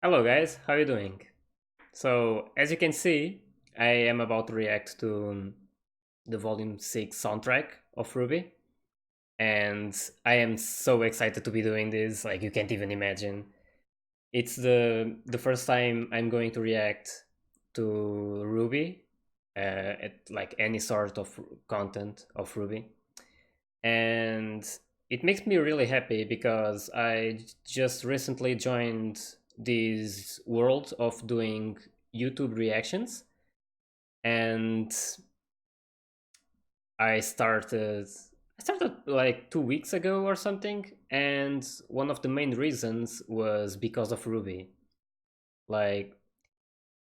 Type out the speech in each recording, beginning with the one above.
Hello guys, how you doing? So, as you can see, I am about to react to the Volume 6 soundtrack of RWBY, and I am so excited to be doing this, like you can't even imagine. It's the first time I'm going to react to RWBY, at like any sort of content of RWBY. And it makes me really happy because I just recently joined this world of doing YouTube reactions, and I started I started like 2 weeks ago or something, and one of the main reasons was because of RWBY. Like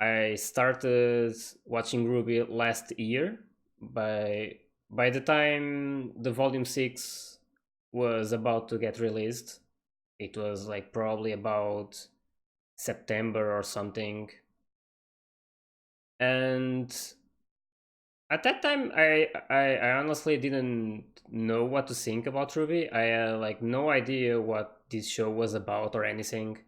I started watching RWBY last year. By the time the volume 6 was about to get released, it was like probably about September or something. And at that time I honestly didn't know what to think about RWBY. I had like no idea what this show was about or anything.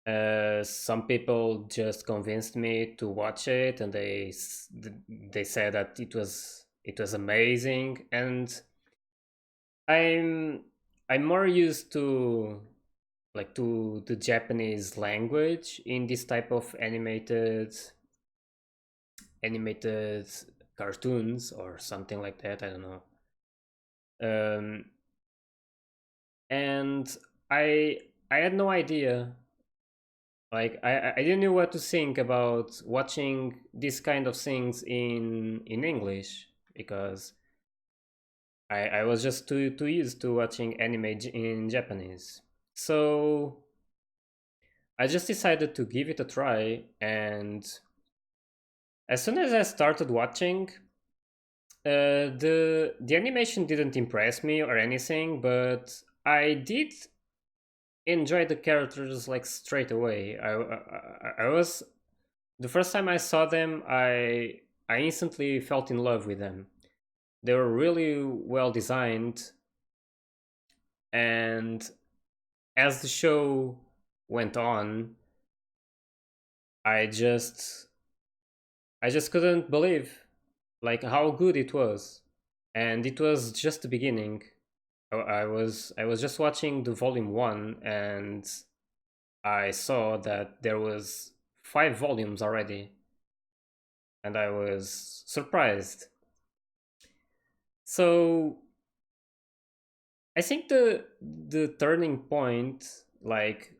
Some people just convinced me to watch it, and they said that it was amazing, and I'm I'm more used to like to the Japanese language in this type of animated cartoons or something like that. I don't know. Um, and I I had no idea. Like I didn't know what to think about watching this kind of things in English because I was just too used to watching anime in Japanese. So I just decided to give it a try, and as soon as I started watching, the animation didn't impress me or anything, but I did enjoy the characters like straight away. I was the first time I saw them, I instantly felt in love with them. They were really well designed, and as the show went on, I just I just couldn't believe like how good it was. And it was just the beginning. I was just watching the volume 1, and I saw that there was 5 volumes already, and I was surprised. So I think the turning point, like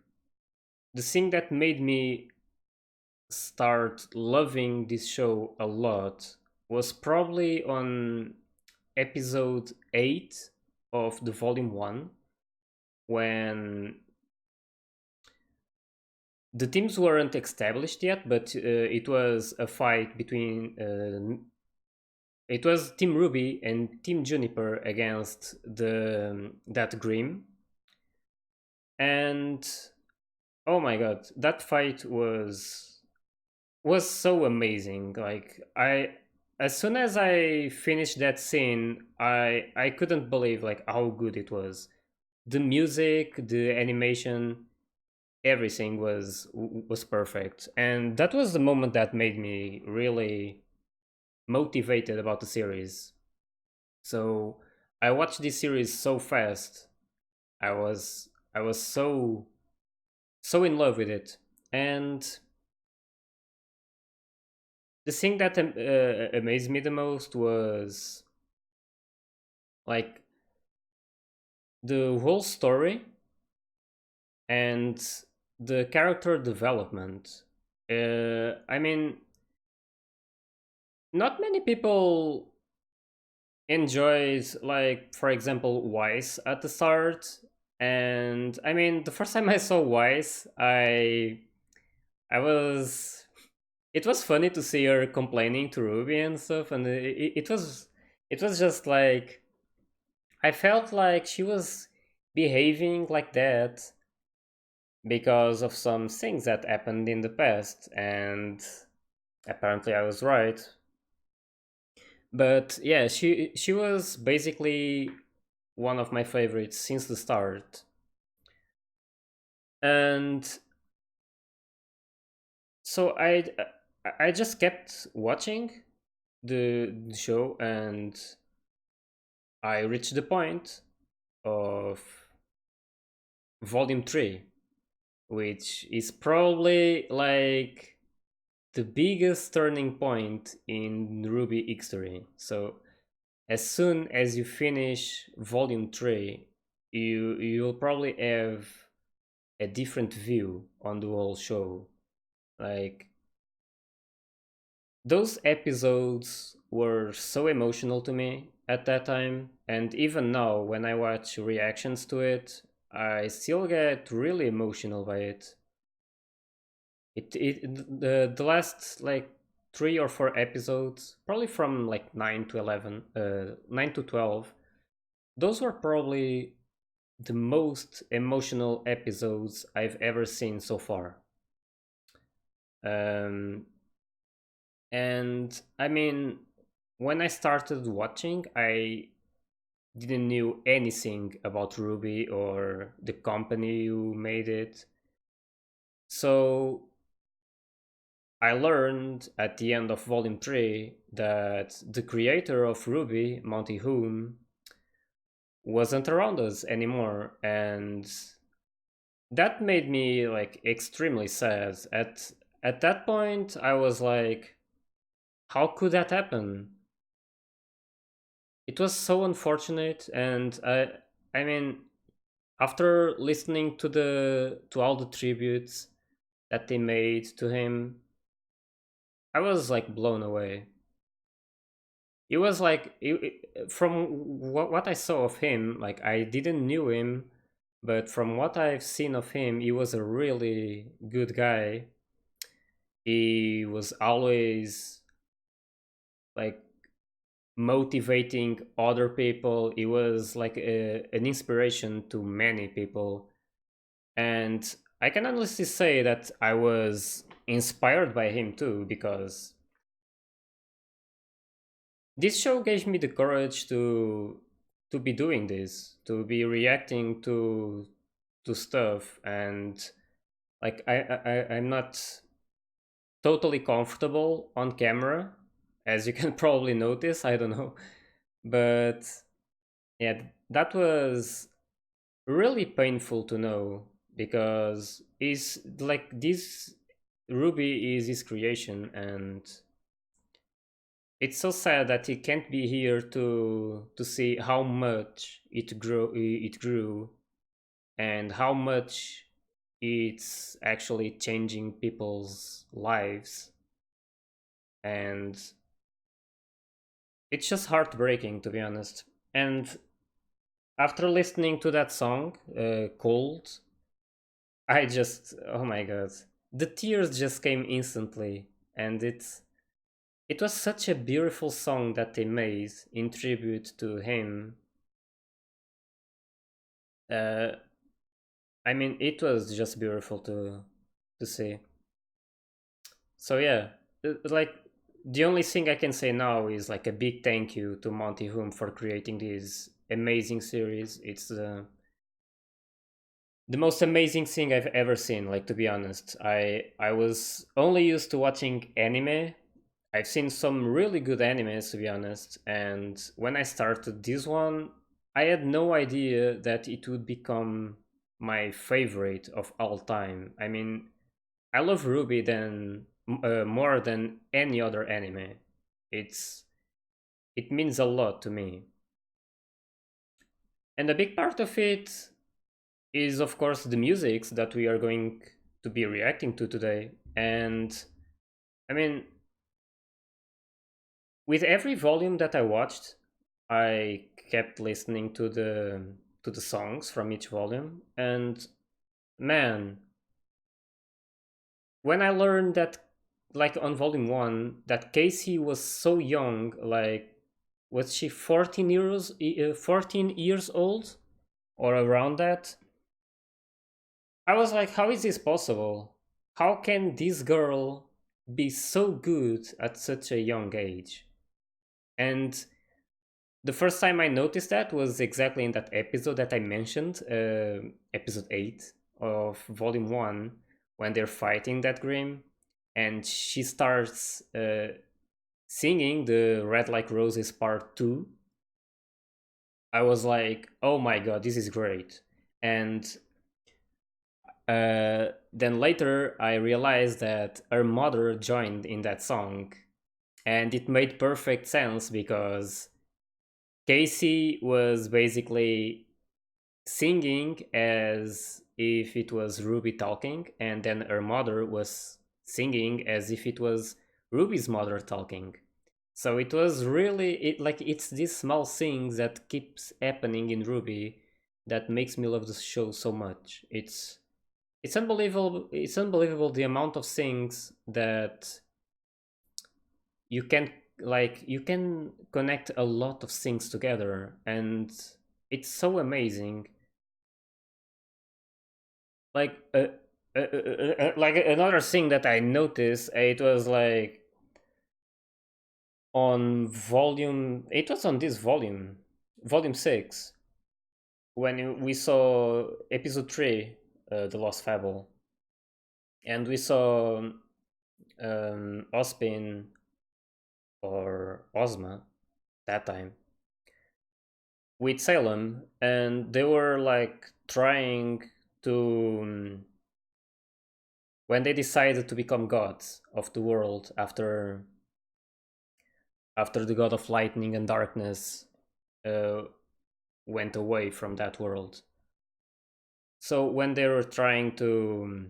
the thing that made me start loving this show a lot, was probably on episode 8 of the volume 1, when the teams weren't established yet, but it was a fight between it was Team Ruby and Team Juniper against the that Grim. And oh my god, that fight was so amazing. Like I as soon as I finished that scene, I couldn't believe like how good it was. The music, the animation, everything was perfect. And that was the moment that made me really motivated about the series. So I watched this series so fast. I was so in love with it. And the thing that amazed me the most was like the whole story and the character development. I mean, not many people enjoyed, like, for example, Wise at the start. And I mean, the first time I saw Wise, I was it was funny to see her complaining to Ruby and stuff, and it was just like I felt like she was behaving like that because of some things that happened in the past, and apparently I was right. But yeah, she was basically one of my favorites since the start. And So I just kept watching the show, and I reached the point of volume 3, which is probably like the biggest turning point in Ruby history. So as soon as you finish volume 3, you'll probably have a different view on the whole show. Like, those episodes were so emotional to me at that time, and even now when I watch reactions to it, I still get really emotional by it. The last like 3 or 4 episodes, probably from like 9 to 12, those were probably the most emotional episodes I've ever seen so far. Um, and I mean, when I started watching, I didn't knew anything about Ruby or the company who made it. So I learned at the end of Volume 3 that the creator of Ruby, Monty Oum, wasn't around us anymore, and that made me like extremely sad. At that point, I was like, how could that happen? It was so unfortunate, and I mean, after listening to all the tributes that they made to him, I was like blown away. It was like from what I saw of him, like I didn't knew him, but from what I've seen of him, he was a really good guy. He was always like motivating other people. He was like an inspiration to many people. And I can honestly say that I was inspired by him too, because this show gave me the courage to be doing this, to be reacting to stuff, and like I'm not totally comfortable on camera, as you can probably notice. I don't know, but yeah, that was really painful to know, because is like this Ruby is his creation, and it's so sad that he can't be here to see how much it grew, and how much it's actually changing people's lives. And it's just heartbreaking, to be honest. And after listening to that song, Cold, I just, oh my god, the tears just came instantly. And it was such a beautiful song that they made in tribute to him. uh, I mean, it was just beautiful to see. So yeah, like the only thing I can say now is like a big thank you to Monty Oum for creating this amazing series. It's the most amazing thing I've ever seen. Like, to be honest, I was only used to watching anime. I've seen some really good animes, to be honest, and when I started this one, I had no idea that it would become my favorite of all time. I mean, I love Ruby more than any other anime. It's it means a lot to me, and a big part of it is, of course, the musics that we are going to be reacting to today. And I mean, with every volume that I watched, I kept listening to the songs from each volume, and man, when I learned that, like on volume 1, that Casey was so young, like was she 14 years old or around that? I was like, how is this possible? How can this girl be so good at such a young age? And the first time I noticed that was exactly in that episode that I mentioned, episode 8 of volume 1, when they're fighting that Grim. and she starts singing the Red Like Roses Part 2, I was like, oh my god, this is great. And then later I realized that her mother joined in that song, and it made perfect sense because Casey was basically singing as if it was Ruby talking, and then her mother was singing as if it was Ruby's mother talking. So it was really it's these small things that keeps happening in Ruby that makes me love the show so much. It's unbelievable. It's unbelievable the amount of things that you can you can connect a lot of things together, and it's so amazing. Like like another thing that I noticed, it was like on volume. It was on this volume, volume 6, when we saw episode 3, the Lost Fable, and we saw Ospin or Ozma that time with Salem, and they were like trying to when they decided to become gods of the world after the god of lightning and darkness uh, went away from that world. So when they were trying to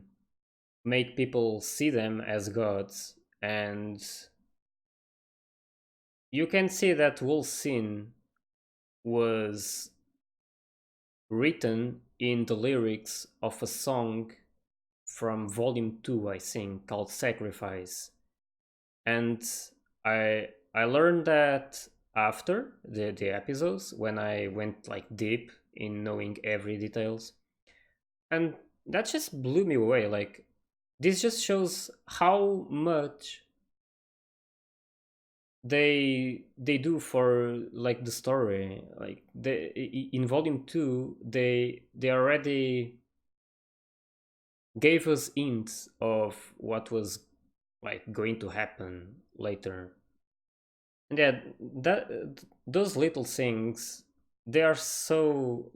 make people see them as gods, and you can see that whole scene was written in the lyrics of a song from volume 2, I think, called Sacrifice. And I learned that after the episodes, when I went like deep in knowing every details, and that just blew me away. Like, this just shows how much they do for like the story. Like, they in volume 2, they already gave us hints of what was like going to happen later. And yeah, that those little things, they are so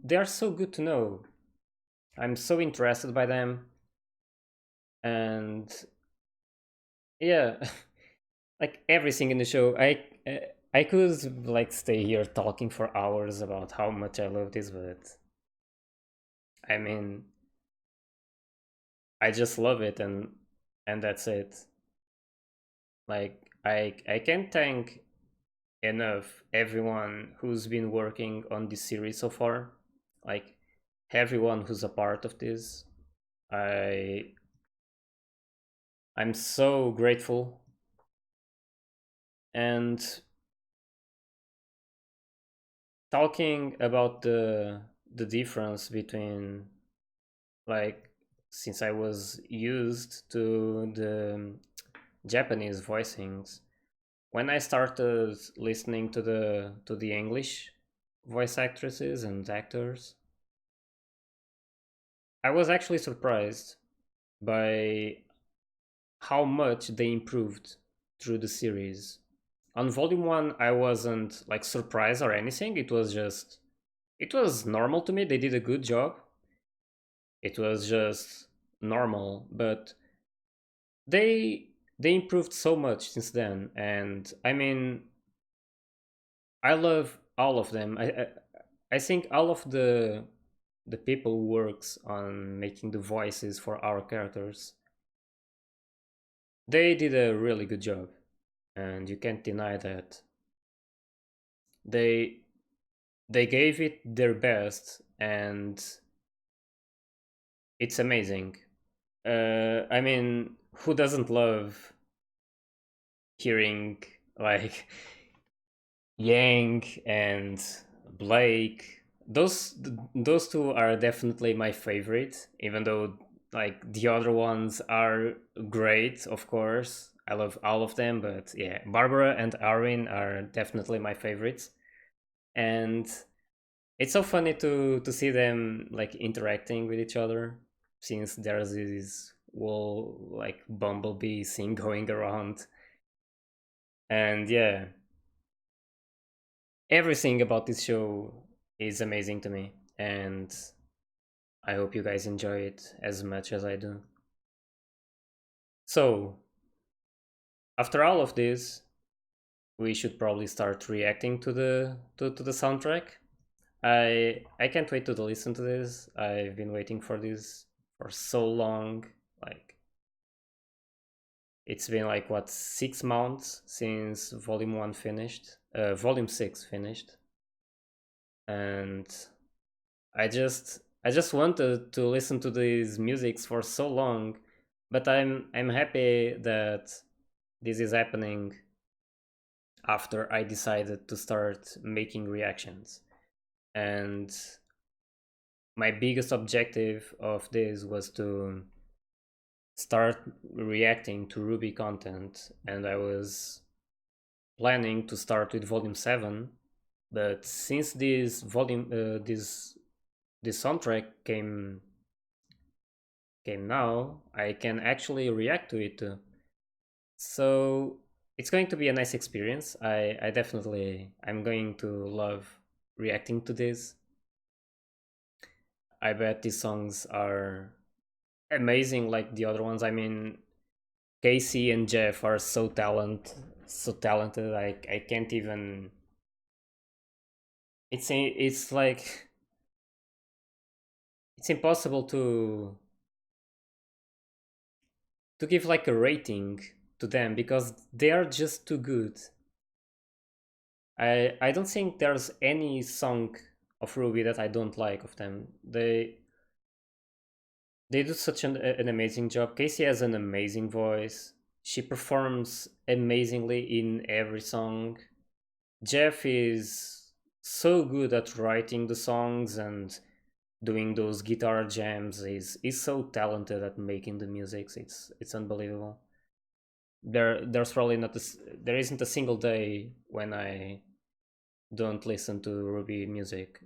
they are so good to know. I'm so interested by them. And yeah, like everything in the show, I could like stay here talking for hours about how much I love this, but I mean, I just love it, and that's it. Like, I can't thank enough everyone who's been working on this series so far. Like, everyone who's a part of this. I I'm so grateful. And talking about the difference between, like, since I was used to the Japanese voicings, when I started listening to the English voice actresses and actors, I was actually surprised by how much they improved through the series. On volume 1, I wasn't like surprised or anything. It was normal to me. They did a good job. It was just normal, but they they improved so much since then. And I mean, I love all of them. I think all of the people who works on making the voices for our characters, they did a really good job, and you can't deny that. They they gave it their best, and it's amazing. I mean, who doesn't love hearing like Yang and Blake? Those two are definitely my favorite, even though like the other ones are great, of course. I love all of them, but yeah, Barbara and Arwen are definitely my favorites. And it's so funny to see them like interacting with each other, since there's this whole like bumblebee thing going around. And yeah, everything about this show is amazing to me, and I hope you guys enjoy it as much as I do. So, after all of this, we should probably start reacting to the soundtrack. I can't wait to listen to this. I've been waiting for this for so long. Like it's been like what 6 months since Volume 1 finished, Volume 6 finished, and I just wanted to listen to these musics for so long, but I'm happy that this is happening after I decided to start making reactions. And my biggest objective of this was to start reacting to Ruby content, and I was planning to start with volume 7, but since this soundtrack came now, I can actually react to it too. So it's going to be a nice experience. I definitely I'm going to love reacting to this. I bet these songs are amazing like the other ones. I mean, Casey and Jeff are so talented. I can't even. It's like it's impossible to give like a rating to them because they are just too good. I don't think there's any song of Ruby that I don't like of them. They do such an amazing job. Casey has an amazing voice. She performs amazingly in every song. Jeff is so good at writing the songs and doing those guitar jams. He's so talented at making the music. It's unbelievable. There's probably not there isn't a single day when I don't listen to Ruby music.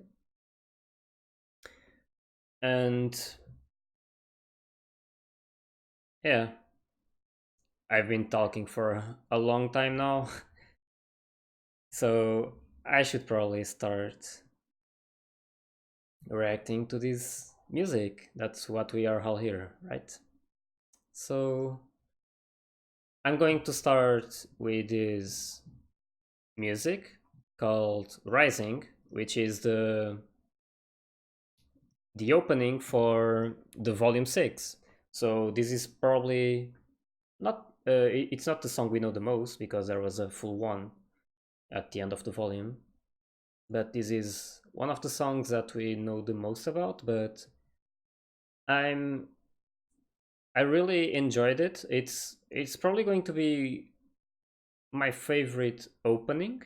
And yeah, I've been talking for a long time now, so I should probably start reacting to this music. That's what we are all here, right? So I'm going to start with this music called Rising, which is the opening for the volume 6. So this is probably not it's not the song we know the most because there was a full one at the end of the volume, but this is one of the songs that we know the most about. But I'm I really enjoyed it. It's probably going to be my favorite opening,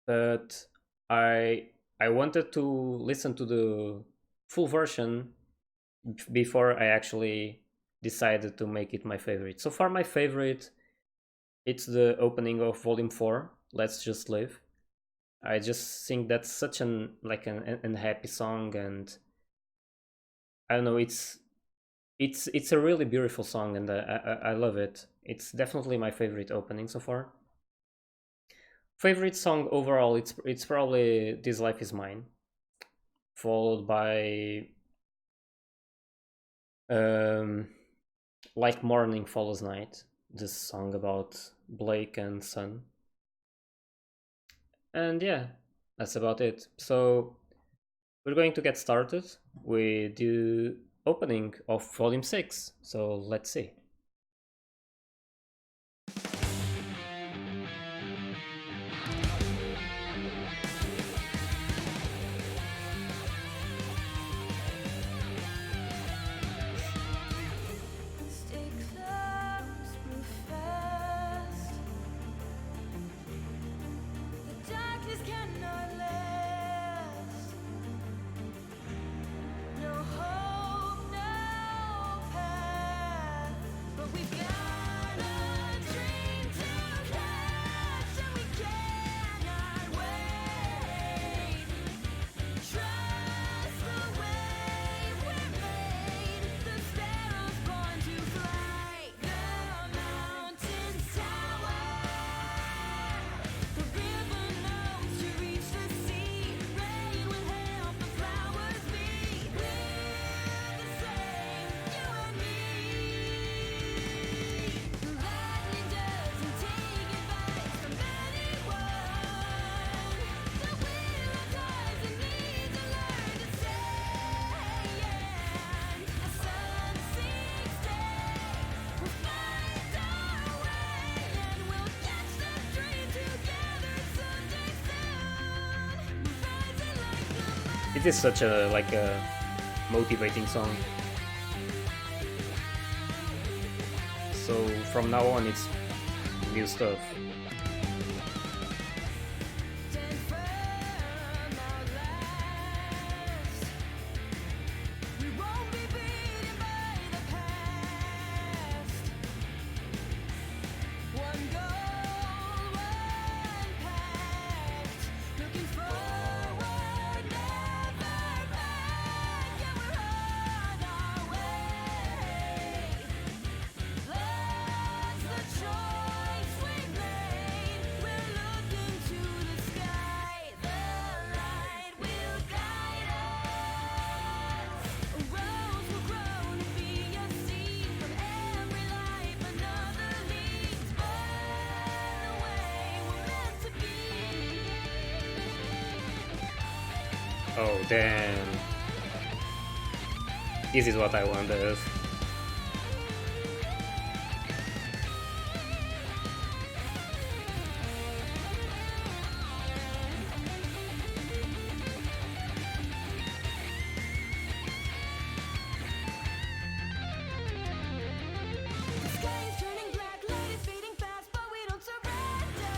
but I I wanted to listen to the full version before I actually decided to make it my favorite. So far, my favorite it's the opening of Volume 4. Let's Just Live. I just think that's such an happy song, and I don't know. It's a really beautiful song, and I love it. It's definitely my favorite opening so far. Favorite song overall, it's probably This Life Is Mine, followed by um, Like Morning Follows Night, this song about Blake and Sun. And yeah, that's about it. So we're going to get started with the opening of Volume 6. So let's see. Stay close, move fast. The darkness cannot last. No hope, no path. It is such a like a motivating song. So from now on, it's new stuff. Stand firm, outlast. We won't be beaten by the past. One goal, one pact. Looking forward, never back. Yeah, we're on our way. That's the choice we've made. We're looking to the sky. The light will guide us. A rose will grow to be a seed from every life. Another leads burn away. We're meant to be. Oh damn! This is what I wanted. The sky is turning black, light is fading fast, but we don't surrender.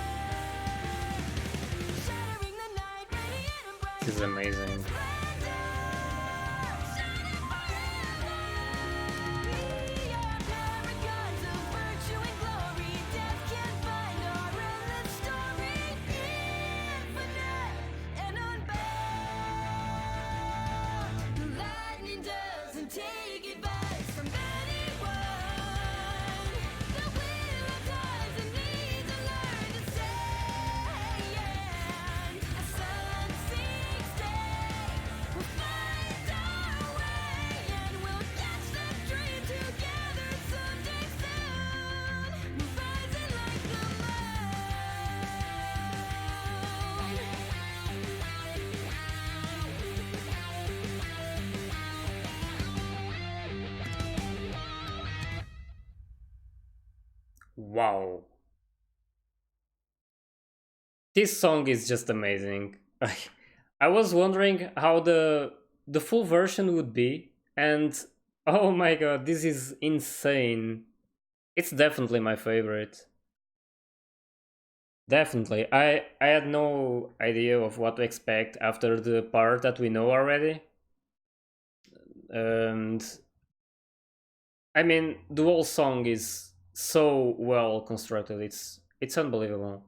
Shattering the night, radiant and bright. This is amazing. Splendor, shining forever. We are paragons of virtue and glory. Death can't find our endless story. Infinite and unbound. The lightning doesn't take advice from anyone. The wheel of times and needs to learn to stand. As sun sinks day, we'll find our way and we'll catch the dream together someday soon. We're rising like the Wow. This song is just amazing. I was wondering how the full version would be, and oh my god, this is insane. It's definitely my favorite. Definitely. I had no idea of what to expect after the part that we know already. And I mean, the whole song is so well constructed. It's unbelievable.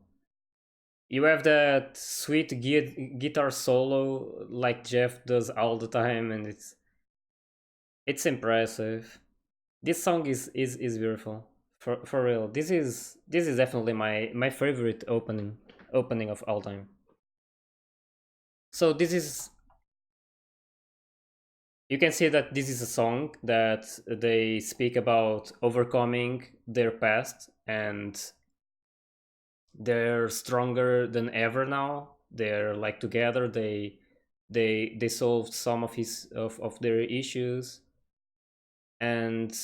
You have that sweet guitar solo like Jeff does all the time, and it's impressive. This song is beautiful for real. This is definitely my favorite opening of all time. So this is, you can see that this is a song that they speak about overcoming their past, and they're stronger than ever now. They're like together. They solved some of their issues, and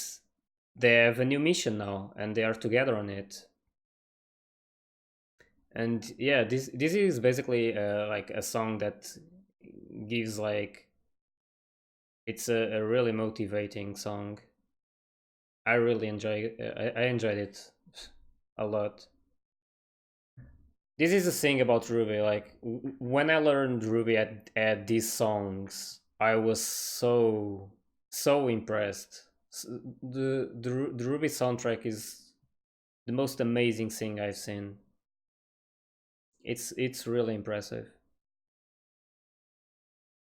they have a new mission now, and they are together on it. And yeah, this is basically like a song that gives like, it's a really motivating song. I really I enjoyed it a lot. This is the thing about Ruby. Like when I learned Ruby at these songs, I was so impressed. The Ruby soundtrack is the most amazing thing I've seen. It's really impressive.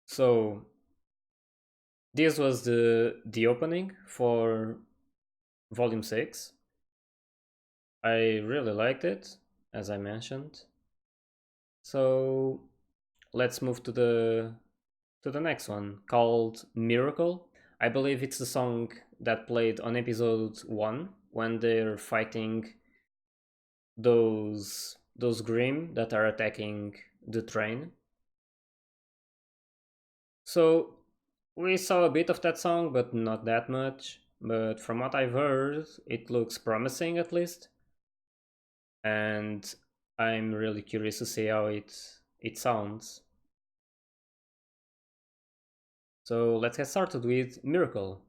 So this was the opening for Volume 6. I really liked it, as I mentioned. So let's move to the next one, called Miracle. I believe it's the song that played on episode 1 when they're fighting those Grimm that are attacking the train. So we saw a bit of that song, but not that much. But from what I've heard, it looks promising at least. And I'm really curious to see how it sounds. So let's get started with Miracle.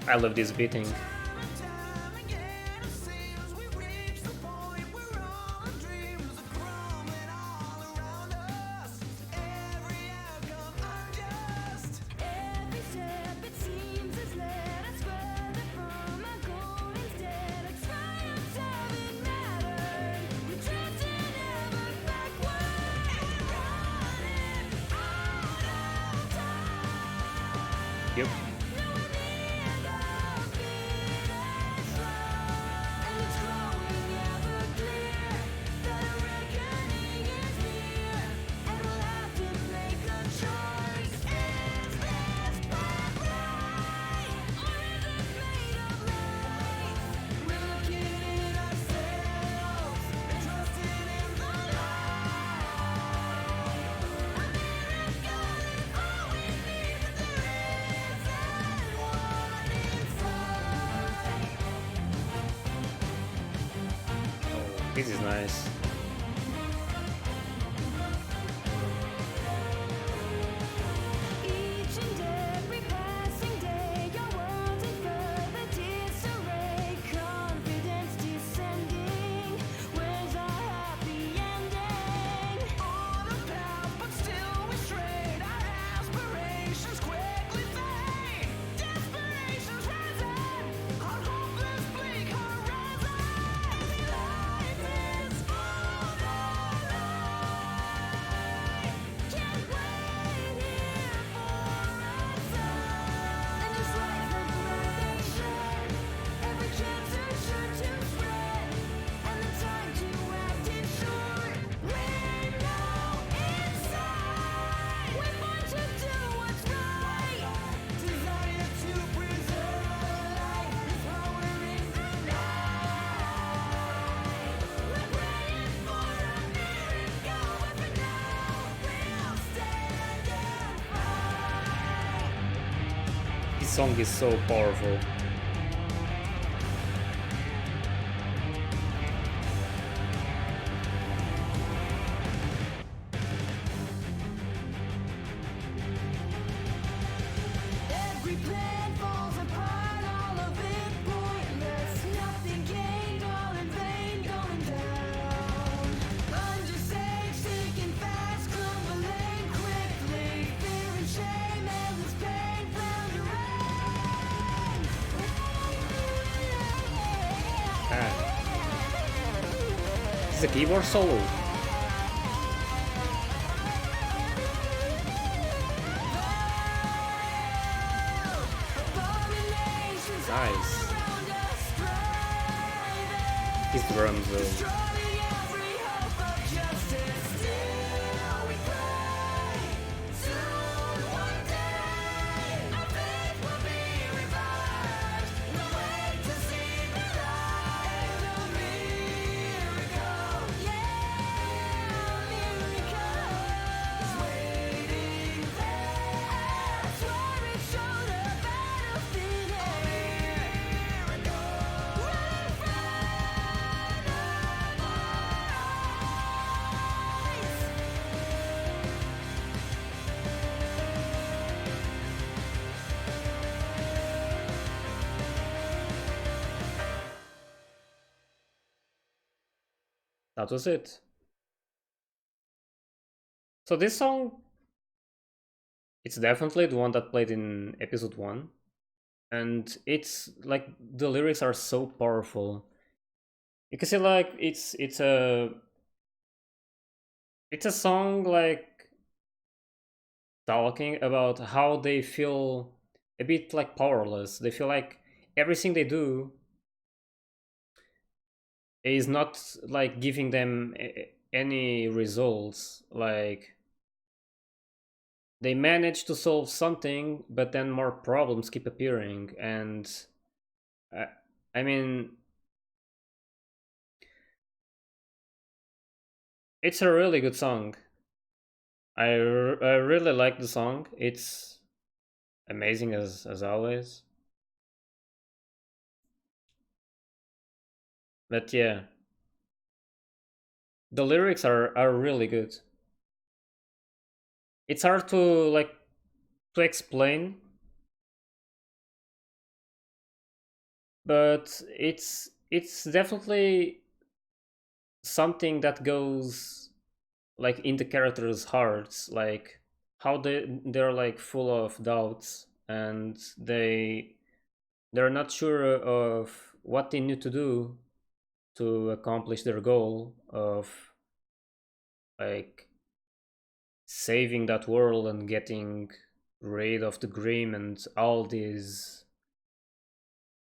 I love this beating. Every step it seems has led us further from our goal instead. Like triumphs haven't mattered. We drifted ever backward. Running out of time. Yep. Knowing the end of finish line. And it's growing ever clear that a reckoning is near. And we'll have to make a choice. Is this path right? Or is it made of light? We're looking in ourselves and trusting in the light. A miracle is all we need, but there isn't one inside. Oh, this is nice. Each and every passing day, your world in further disarray. Confidence descending. Where's our happy ending? On a path, but still we strayed. Our aspirations quickly fade. Desperation's rising. Our hopeless bleak horizon. Life is full of light. Can't wait here for a sign. And just like the breath they shed, every chapter sure to spread, and the time to act is short. We know inside we're born to do what's right. Desire to preserve life is powering the night. We're praying for a miracle, but for now we'll stand and fight. This song is so powerful. Every plan falls apart, all of it pointless. Nothing gained, all in vain, going down. Under siege, sinking fast, crumbling quickly. Fear and shame, endless pain, floundering. Ah, this is a keyboard solo. Abominations Nice. around us striving. His drums though. Destroying every hope of justice. Still we pray. Soon one day our faith will be revived. We'll wait to see the light. And a miracle, yeah, a miracle is waiting there. I swear it showed a better finish. A miracle right in front of our eyes. That was it. So this song, it's definitely the one that played in episode 1. And it's like the lyrics are so powerful. You can see like it's a song like talking about how they feel a bit like powerless. They feel like everything they do is not like giving them any results. Like they manage to solve something, but then more problems keep appearing. And uh, I mean, it's a really good song. I really like the song. It's amazing as always. But yeah, the lyrics are really good. It's hard to like to explain, but it's definitely something that goes like in the characters' hearts, like how they're like full of doubts and they're not sure of what they need to do to accomplish their goal of like saving that world and getting rid of the Grim and all these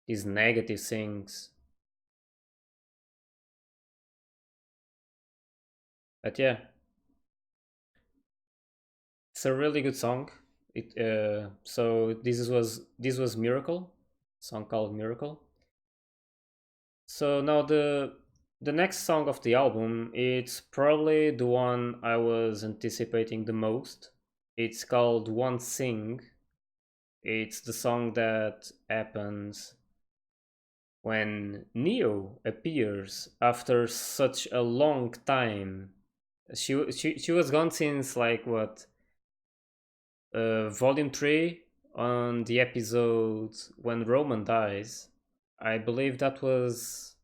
negative things. But yeah, it's a really good song. It so this was Miracle, song called Miracle. So now the next song of the album, it's probably the one I was anticipating the most. It's called One Sing. It's the song that happens when Neo appears after such a long time. She was gone since like what, volume 3, on the episode when Roman dies. I believe that was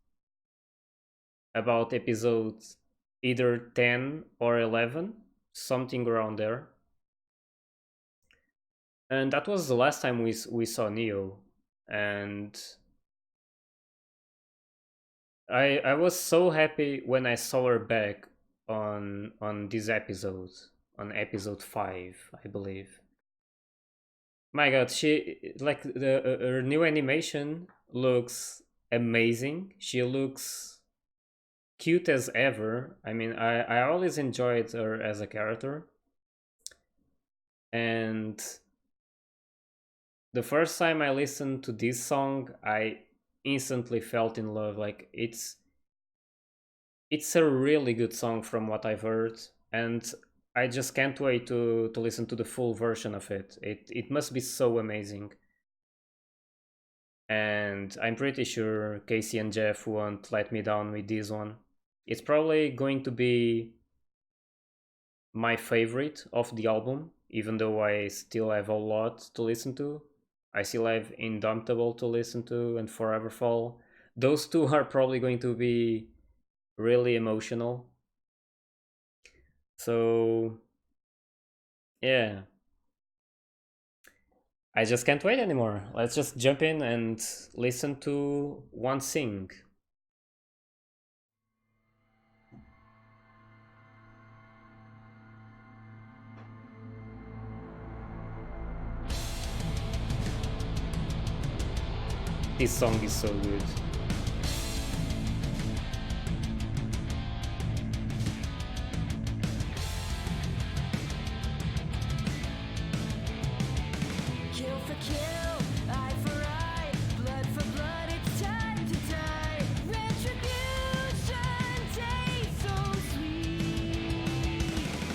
about episode either 10 or 11, something around there. And that was the last time we saw Neo. And I was so happy when I saw her back on this episode, on episode 5, I believe. My god, she like the her new animation looks amazing. She looks cute as ever. I mean, I always enjoyed her as a character. And the first time I listened to this song, I instantly felt in love. Like it's a really good song from what I've heard, and I just can't wait to listen to the full version of it. It must be so amazing. And I'm pretty sure Casey and Jeff won't let me down with this one. It's probably going to be my favorite of the album, even though I still have a lot to listen to. I still have Indomitable to listen to and Forever Fall. Those two are probably going to be really emotional. So, yeah, I just can't wait anymore. Let's just jump in and listen to One Sing. This song is so good. Kill for kill, eye for eye, blood for blood, it's time to die. Retribution tastes so sweet.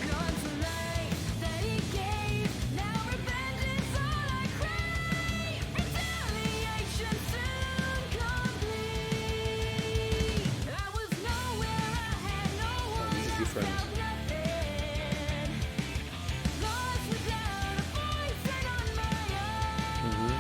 Gone to life that he gave, now revenge is all I crave. Retaliation soon complete. I was nowhere, I had no one, This is I different. felt nothing. Lost without a voice and on my own.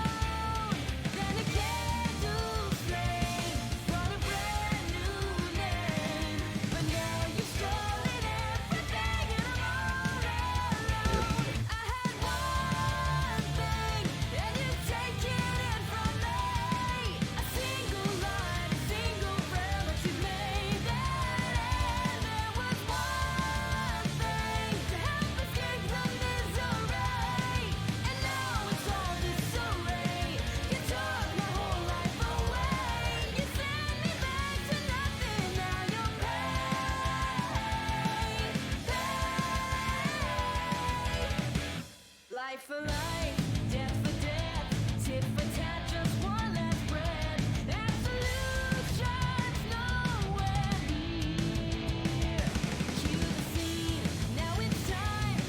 Then a candle's flame brought a brand new name. But now you've stolen everything and I'm all alone. I had one thing and you've taken it from me. A single line, a single prayer, but you made that end. There was one thing to help escape the misery, and now it's all disarray. You took my whole life away. You sent me back to nothing. Now you're paid. Life for life, death for death, tit for tat, just one last breath. Absolution's nowhere near. Cue the scene, now it's time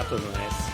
That was nice.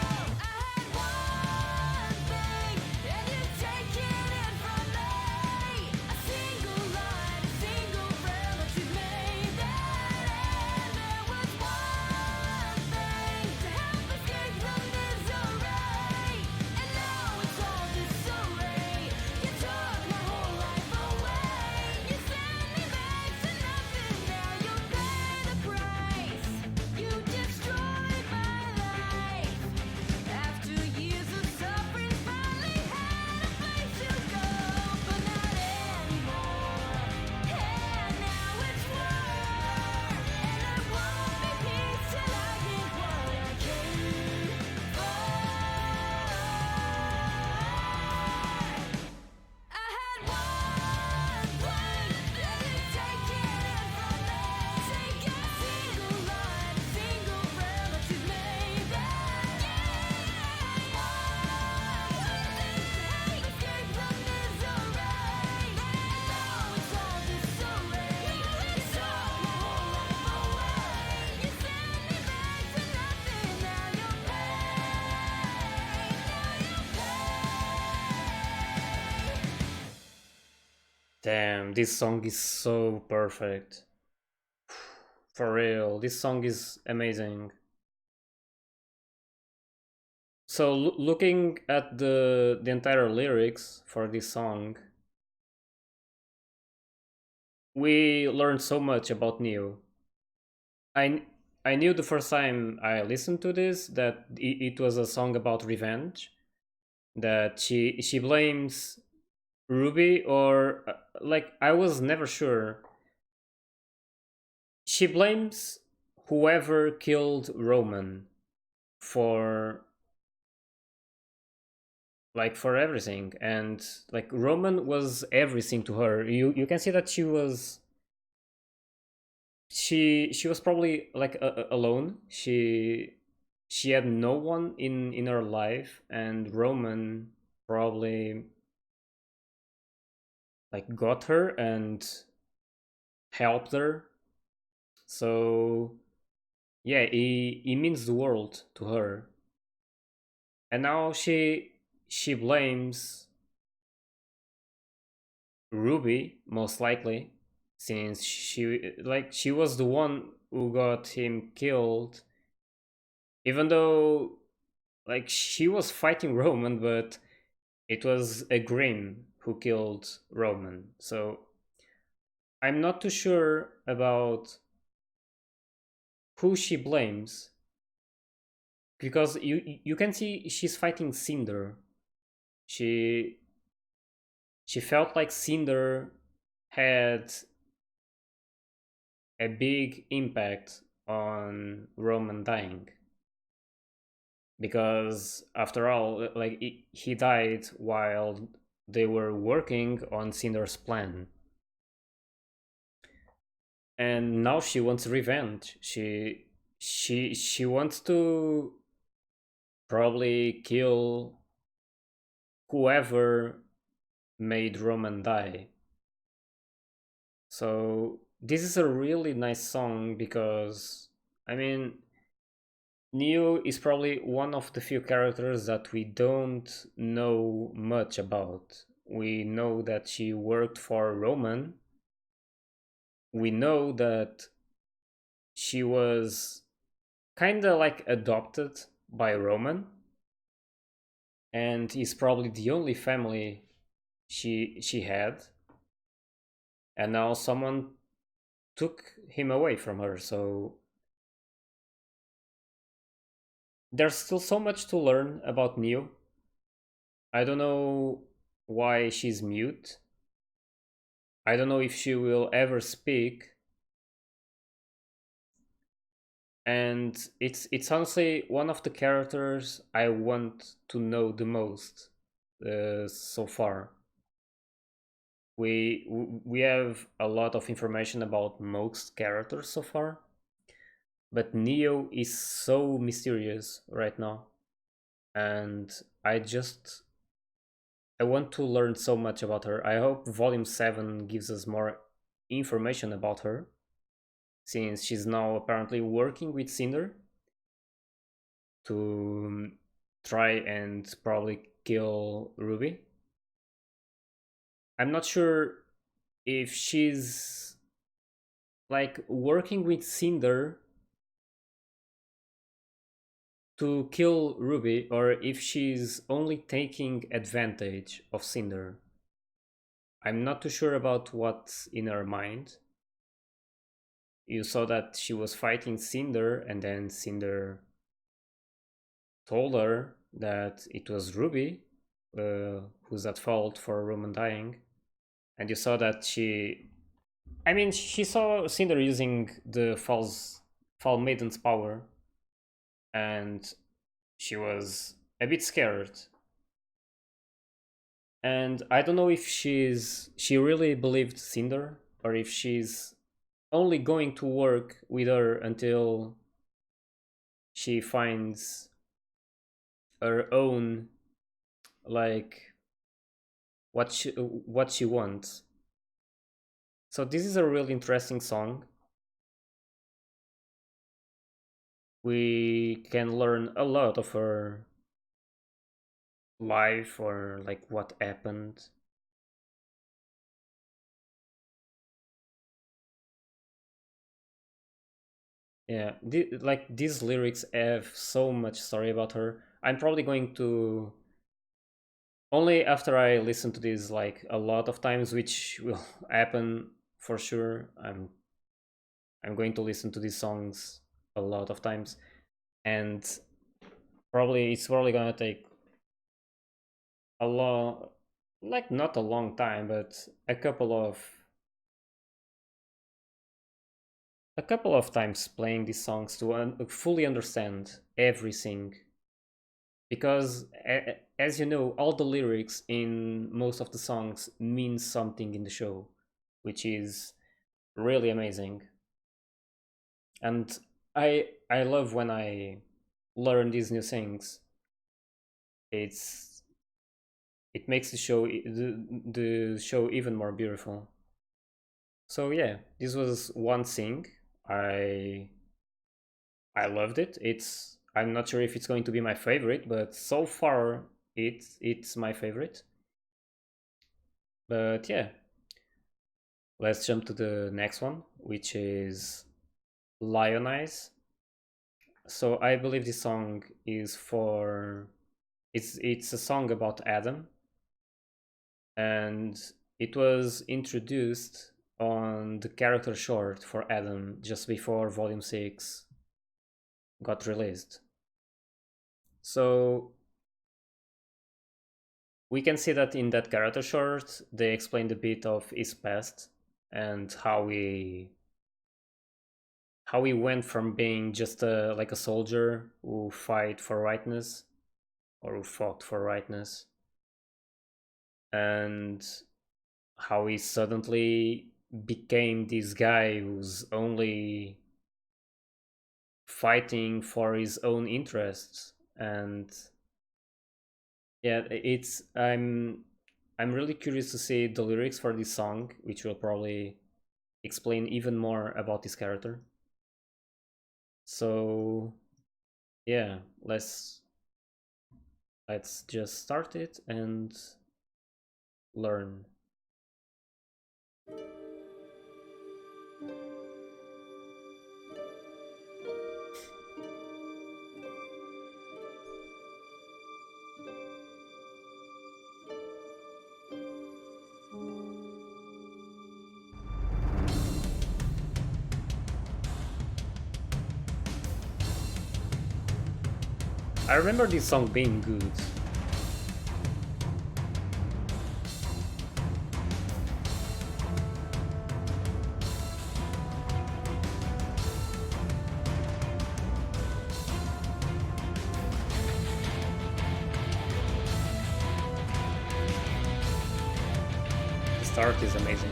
Damn, this song is so perfect. For real, this song is amazing. So looking at the entire lyrics for this song, we learned so much about Neo. I I knew the first time I listened to this that it was a song about revenge. That she blames Ruby, or like, I was never sure. She blames whoever killed Roman for, like, for everything, and like Roman was everything to her. You can see that she was probably like alone. She had no one in her life, and Roman probably like got her and helped her. So yeah, he means the world to her. And now she blames Ruby, most likely, since she was the one who got him killed, even though like she was fighting Roman, but it was a Grimm who killed Roman. So I'm not too sure about who she blames, because you can see she's fighting Cinder. She she felt like Cinder had a big impact on Roman dying, because after all, like he died while they were working on Cinder's plan, and now she wants revenge. She wants to probably kill whoever made Roman die. So this is a really nice song because, I mean, Neo is probably one of the few characters that we don't know much about. We know that she worked for Roman. We know that she was kind of like adopted by Roman, and is probably the only family she had. And now someone took him away from her. So there's still so much to learn about Neo. I don't know why she's mute. I don't know if she will ever speak. And it's honestly one of the characters I want to know the most so far. We have a lot of information about most characters so far, but Neo is so mysterious right now, and I want to learn so much about her. I hope Volume 7 gives us more information about her, since she's now apparently working with Cinder to try and probably kill Ruby. I'm not sure if she's like working with Cinder to kill Ruby or if she's only taking advantage of Cinder. I'm not too sure about what's in her mind. You saw that she was fighting Cinder, and then Cinder told her that it was Ruby who's at fault for Roman dying. And you saw that she saw Cinder using the Fall Maiden's power, and she was a bit scared. And I don't know if she really believed Cinder or if she's only going to work with her until she finds her own, like, what she wants. So this is a really interesting song. We can learn a lot of her life or like what happened. Yeah, like these lyrics have so much story about her. I'm probably going to only after I listen to this like a lot of times, which will happen for sure. I'm going to listen to these songs a lot of times, and it's probably gonna take a long, like not a long time, but a couple of times playing these songs to fully understand everything, because as you know, all the lyrics in most of the songs mean something in the show, which is really amazing. And I love when I learn these new things. It's it makes the show even more beautiful. So yeah, this was one thing. I I loved it. I'm not sure if it's going to be my favorite, but so far it's my favorite. But yeah, let's jump to the next one, which is Lionize. So I believe this song is for it's a song about Adam, and it was introduced on the character short for Adam just before Volume 6 got released. So we can see that in that character short, they explained a bit of his past and how he went from being just like a soldier who fight for rightness or who fought for rightness, and how he suddenly became this guy who's only fighting for his own interests. And yeah, I'm really curious to see the lyrics for this song, which will probably explain even more about this character. So yeah, let's just start it and learn. I remember this song being good. The start is amazing.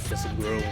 Just growing.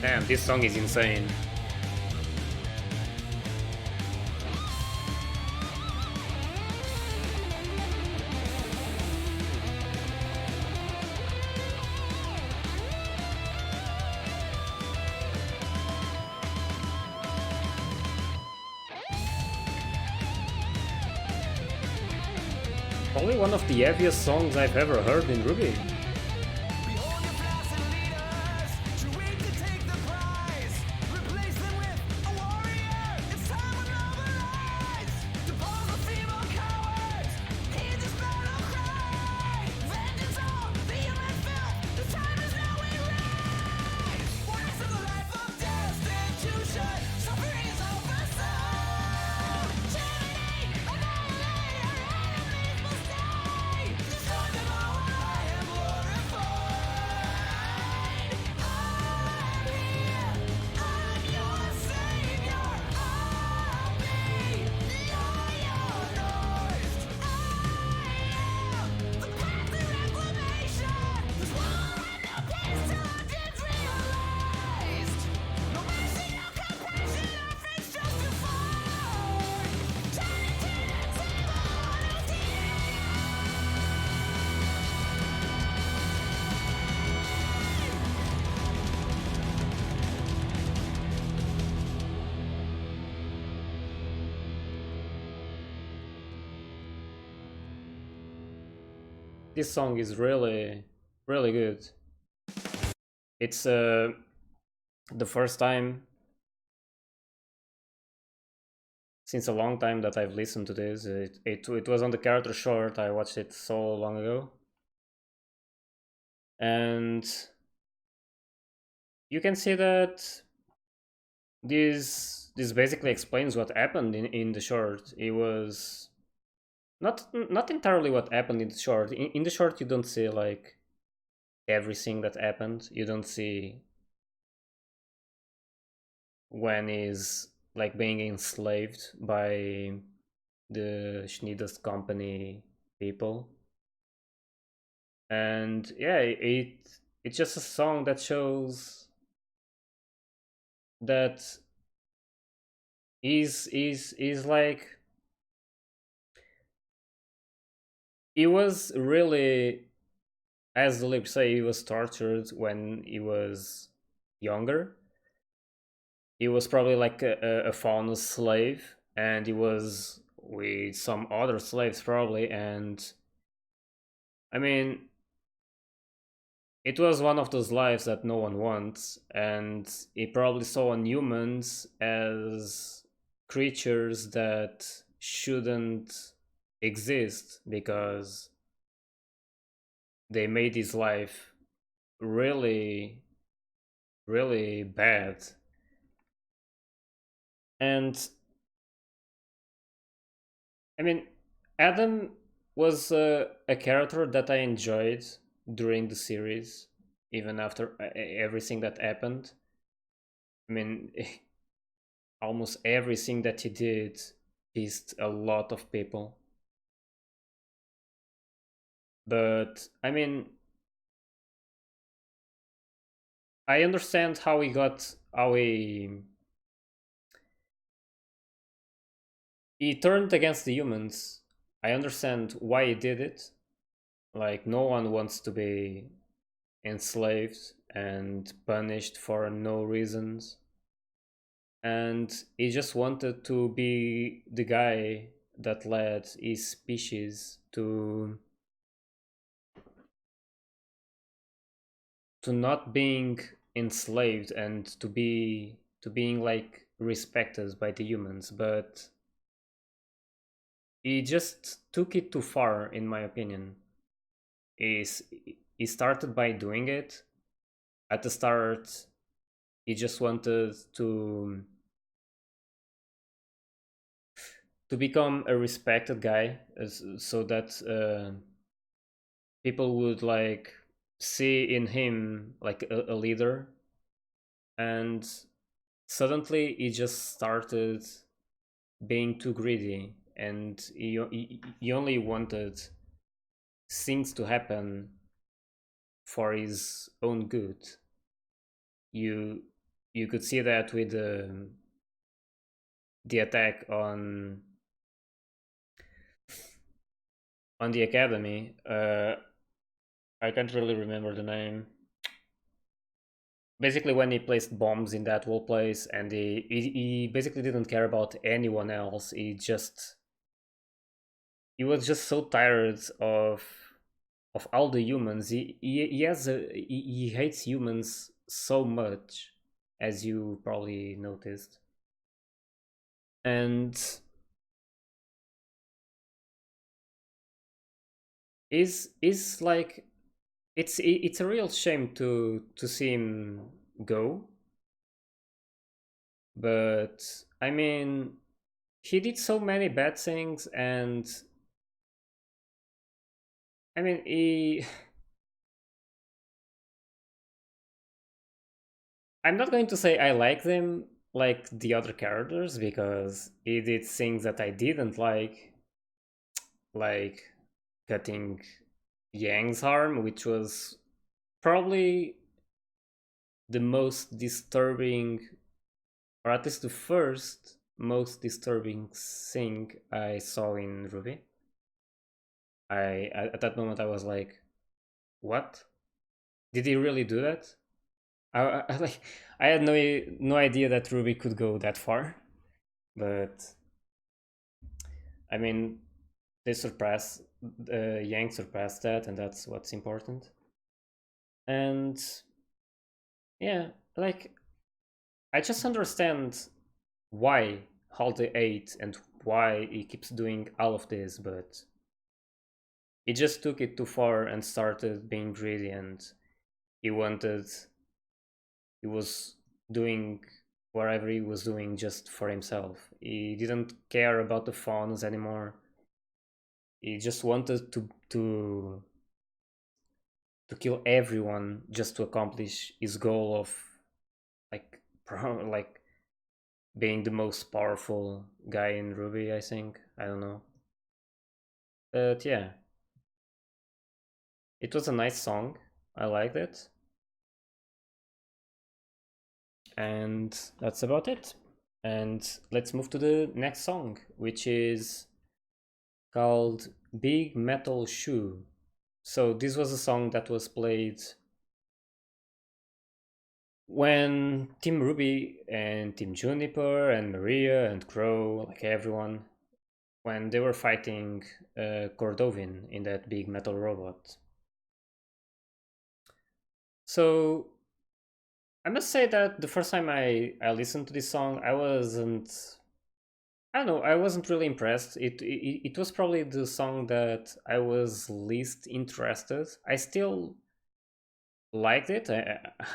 Damn, this song is insane. Probably one of the heaviest songs I've ever heard in RWBY. Behold your flaccid leaders, too weak to take the prize. Replace them with a warrior. It's time to mobilize. Depose the feeble cowards. Hear this battle cry. Vengeance on the human filth. The time is now we rise. Rise of the life of destitution. Suffering is oversown. Terminate, annihilate our enemies must die. Destroy them all while I am glorified. I'm here, I'm your savior. I'll be lionized. I am the path to reclamation. This war and no peace till our deeds realized. No mercy, no compassion, our fates justified. Turn to the table, honest This song is really, really good. It's the first time since a long time that I've listened to this. It was on the character short. I watched it so long ago, and you can see that this basically explains what happened in the short. It was not entirely what happened in the short. In the short, you don't see like everything that happened. You don't see when he's like being enslaved by the Schneider's company people. And yeah, it's just a song that shows that is like he was really, as the lyrics say, he was tortured when he was younger. He was probably like a fauna slave, and he was with some other slaves probably. And I mean, it was one of those lives that no one wants, and he probably saw on humans as creatures that shouldn't exist because they made his life really, really bad. And I mean, Adam was a character that I enjoyed during the series, even after everything that happened. I mean, almost everything that he did pissed a lot of people. But I mean, I understand how he turned against the humans. I understand why he did it. Like, no one wants to be enslaved and punished for no reasons. And he just wanted to be the guy that led his species to not being enslaved and to being like respected by the humans. But he just took it too far, in my opinion. Is he started by doing it at the start. He just wanted to become a respected guy, so that people would like see in him like a leader. And suddenly he just started being too greedy, and he only wanted things to happen for his own good. You you could see that with the attack on the academy. I can't really remember the name. Basically, when he placed bombs in that whole place, and he basically didn't care about anyone else. He was just so tired of all the humans. He hates humans so much, as you probably noticed. And is like it's a real shame to see him go. But I mean, he did so many bad things, and I mean, he. I'm not going to say I like them like the other characters, because he did things that I didn't like cutting Yang's arm, which was probably the most disturbing, or at least the first most disturbing thing I saw in RWBY. At that moment I was like, what? Did he really do that? Like, I had no idea that RWBY could go that far, but I mean, they surpassed Yang surpassed that, and that's what's important. And yeah, like, I just understand why Halte 8 and why he keeps doing all of this, but he just took it too far and started being greedy, and he was doing whatever he was doing just for himself. He didn't care about the funds anymore. He just wanted to kill everyone just to accomplish his goal of like like being the most powerful guy in RWBY, I think. I don't know. But yeah, it was a nice song. I liked it. And that's about it. And let's move to the next song, which is called Big Metal Shoe. So this was a song that was played when Team RWBY and Team Juniper and Maria and Crow, like everyone, when they were fighting Cordovin in that big metal robot. So I must say that the first time I listened to this song, I don't know, I wasn't really impressed. It was probably the song that I was least interested. I still liked it.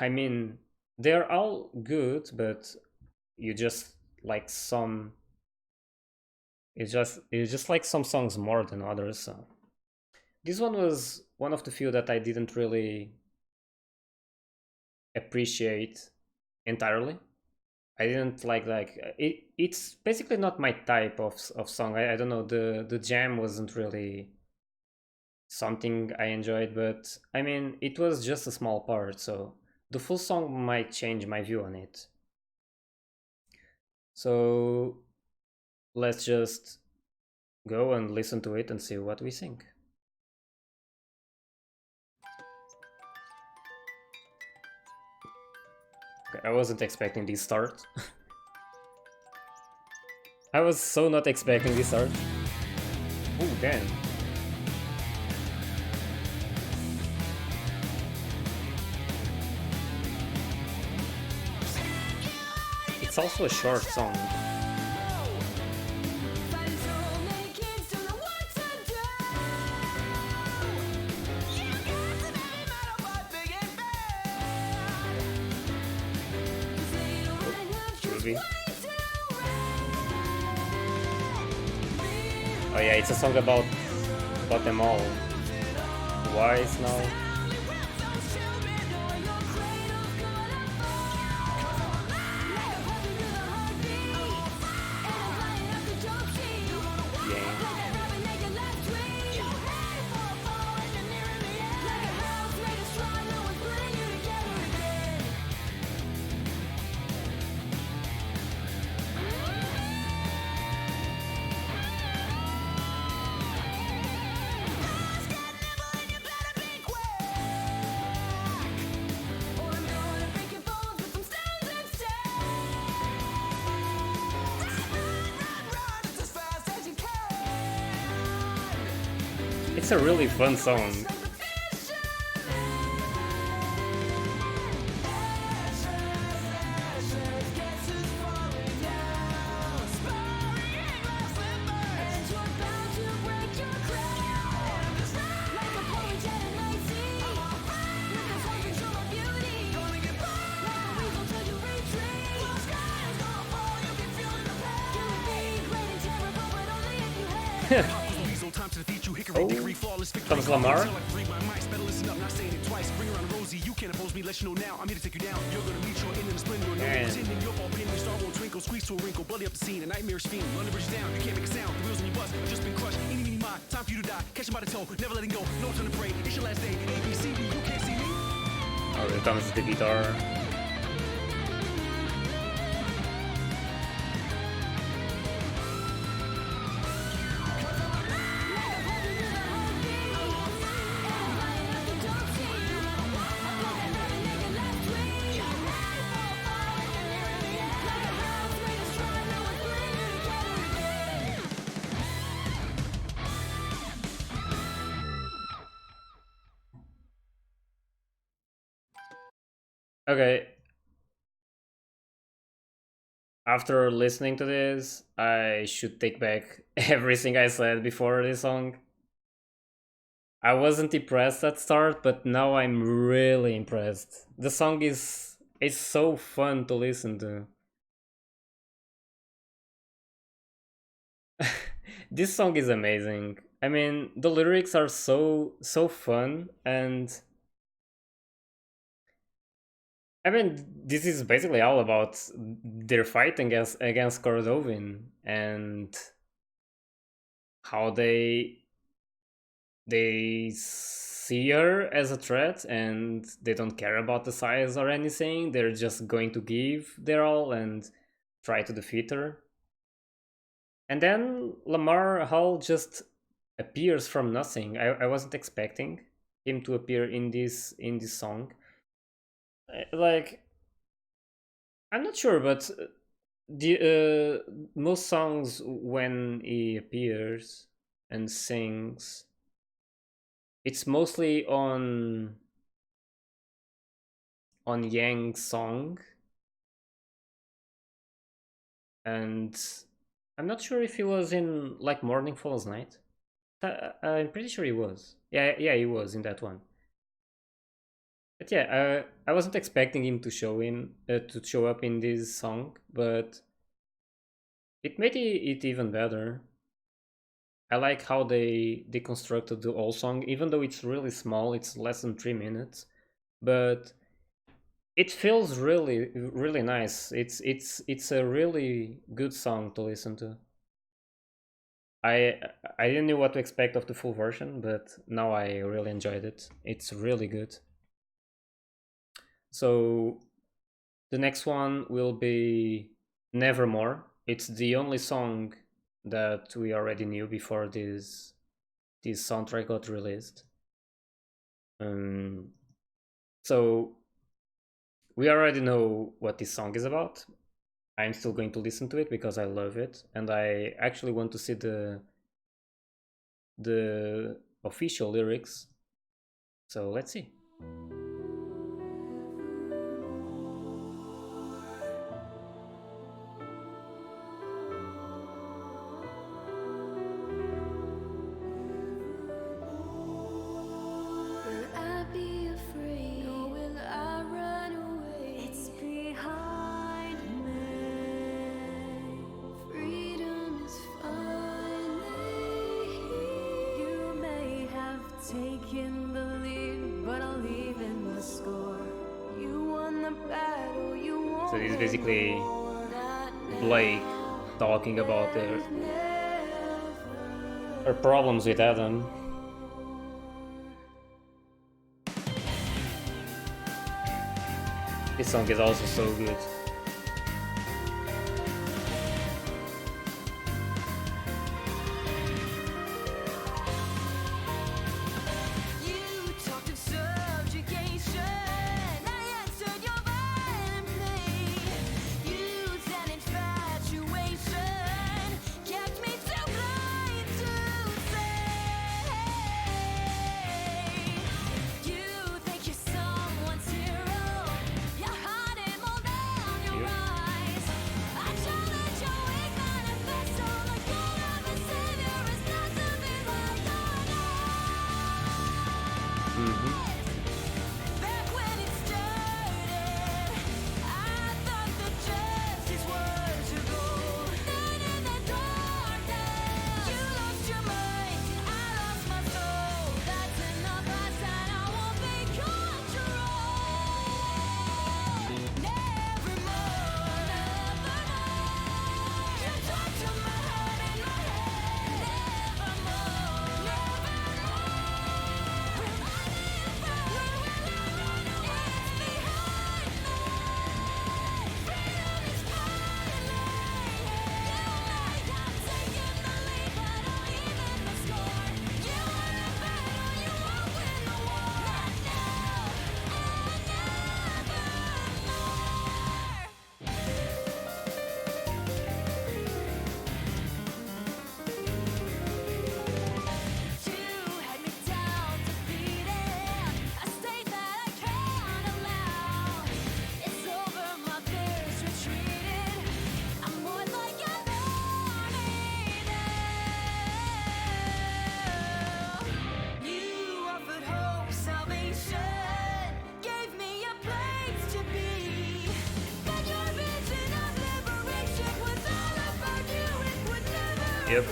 I mean, they're all good, but you just like some. It's just like some songs more than others. So this one was one of the few that I didn't really appreciate entirely. I didn't like it. It's basically not my type of song. I don't know. The jam wasn't really something I enjoyed, but I mean, it was just a small part. So the full song might change my view on it. So let's just go and listen to it and see what we think. Okay, I wasn't expecting this start. I was so not expecting this start. Oh, damn. It's also a short song. RWBY. Oh yeah, it's a song about them all. Wise now. It's a really fun song. Oh, comes Lamar. Oh, here comes the guitar. Okay. After listening to this, I should take back everything I said before this song. I wasn't impressed at start, but now I'm really impressed. The song is so fun to listen to. This song is amazing. I mean, the lyrics are so fun, and I mean, this is basically all about their fighting against Cordovin and how they see her as a threat and they don't care about the size or anything. They're just going to give their all and try to defeat her. And then Lamar Hall just appears from nothing. I wasn't expecting him to appear in this song. Like, I'm not sure, but the most songs when he appears and sings, it's mostly on Yang's song, and I'm not sure if he was in like Morning Follows Night. I'm pretty sure he was. Yeah, he was in that one. But yeah, I wasn't expecting him to show up in this song, but it made it even better. I like how they constructed the whole song, even though it's really small. It's less than 3 minutes, but it feels really nice. It's a really good song to listen to. I didn't know what to expect of the full version, but now I really enjoyed it. It's really good. So the next one will be Nevermore. It's the only song that we already knew before this soundtrack got released. So we already know what this song is about. I'm still going to listen to it because I love it, and I actually want to see the official lyrics. So let's see. Will I be afraid or will I run away? It's behind me. Freedom is finally here. You may have taken the lead, but I'll leave in the score. You won the battle, you won. So this is basically Blake talking about her problems with Adam. This song is also so good. You talked of subjugation. I answered your violent plea. Youth and infatuation kept me too blind to say Yep.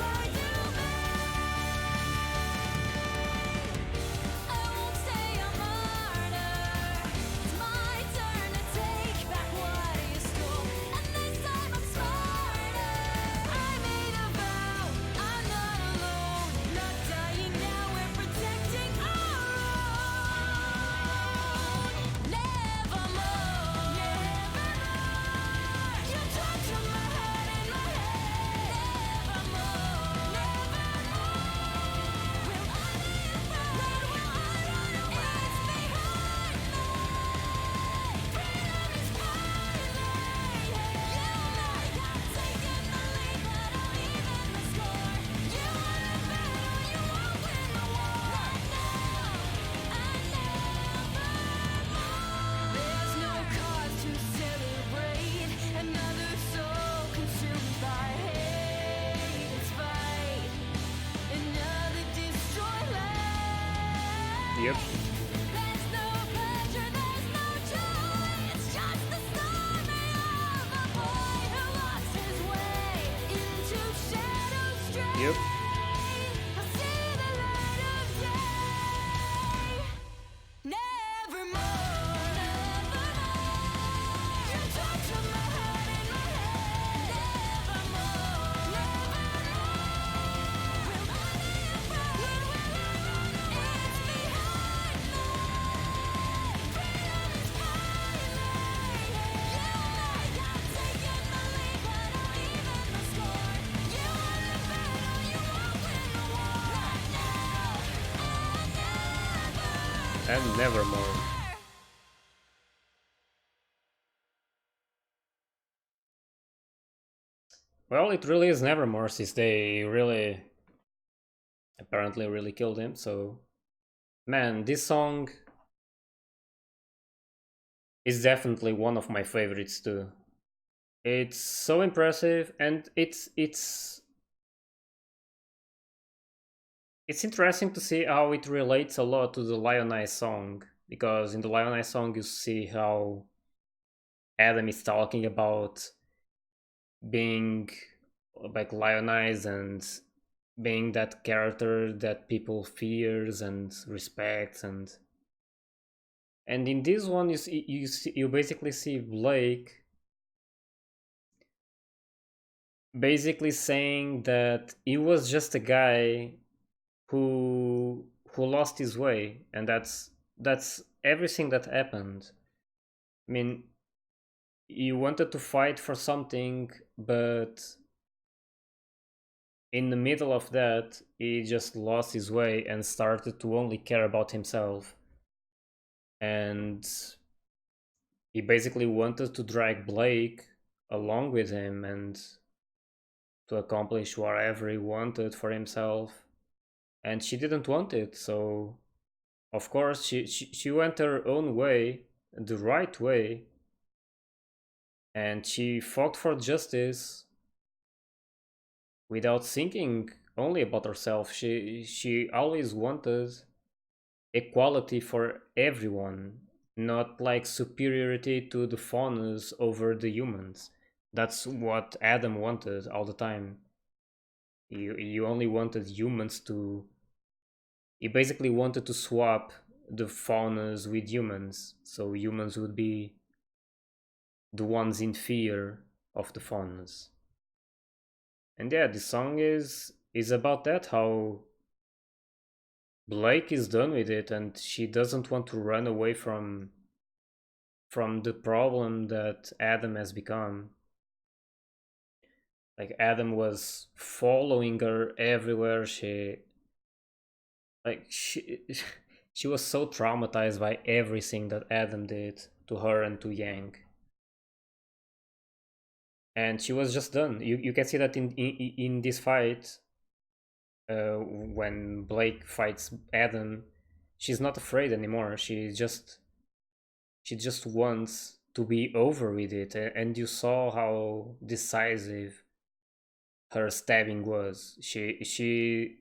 There's no cause to celebrate. Another soul consumed by hate. It's fight. Another destroyed life. Yep. There's no pleasure, there's no joy. It's just the story of a boy who lost his way into shadow straight. Yep. I'll see the light of day. Nevermore, nevermore. You torture my heart in my head. Nevermore, nevermore. Will I live right? It's behind me. Freedom is calling me. You may have taken the lead, but I'll even the score. You win the battle, you won't win the war. Right now, And nevermore. Well, it really is nevermore since they really apparently really killed him. So, man, this song is definitely one of my favorites too. It's so impressive, and it's interesting to see how it relates a lot to the Lion Eye song, because in the Lion Eye song you see how Adam is talking about being like lionized and being that character that people fears and respects, and in this one you basically see Blake basically saying that he was just a guy who lost his way, and that's everything that happened. I mean, he wanted to fight for something, but in the middle of that he just lost his way and started to only care about himself, and he basically wanted to drag Blake along with him and to accomplish whatever he wanted for himself, and she didn't want it. So of course she went her own way, the right way, and she fought for justice without thinking only about herself. She always wanted equality for everyone, not like superiority to the faunus over the humans. That's what Adam wanted all the time. You only wanted humans to. He basically wanted to swap the faunas with humans, so humans would be the ones in fear of the faunas. And yeah, the song is about that, how Blake is done with it and she doesn't want to run away from the problem that Adam has become. Like Adam was following her everywhere. She she was so traumatized by everything that Adam did to her and to Yang. And she was just done. You can see that in this fight, when Blake fights Adam, she's not afraid anymore. She just wants to be over with it, and you saw how decisive her stabbing was. She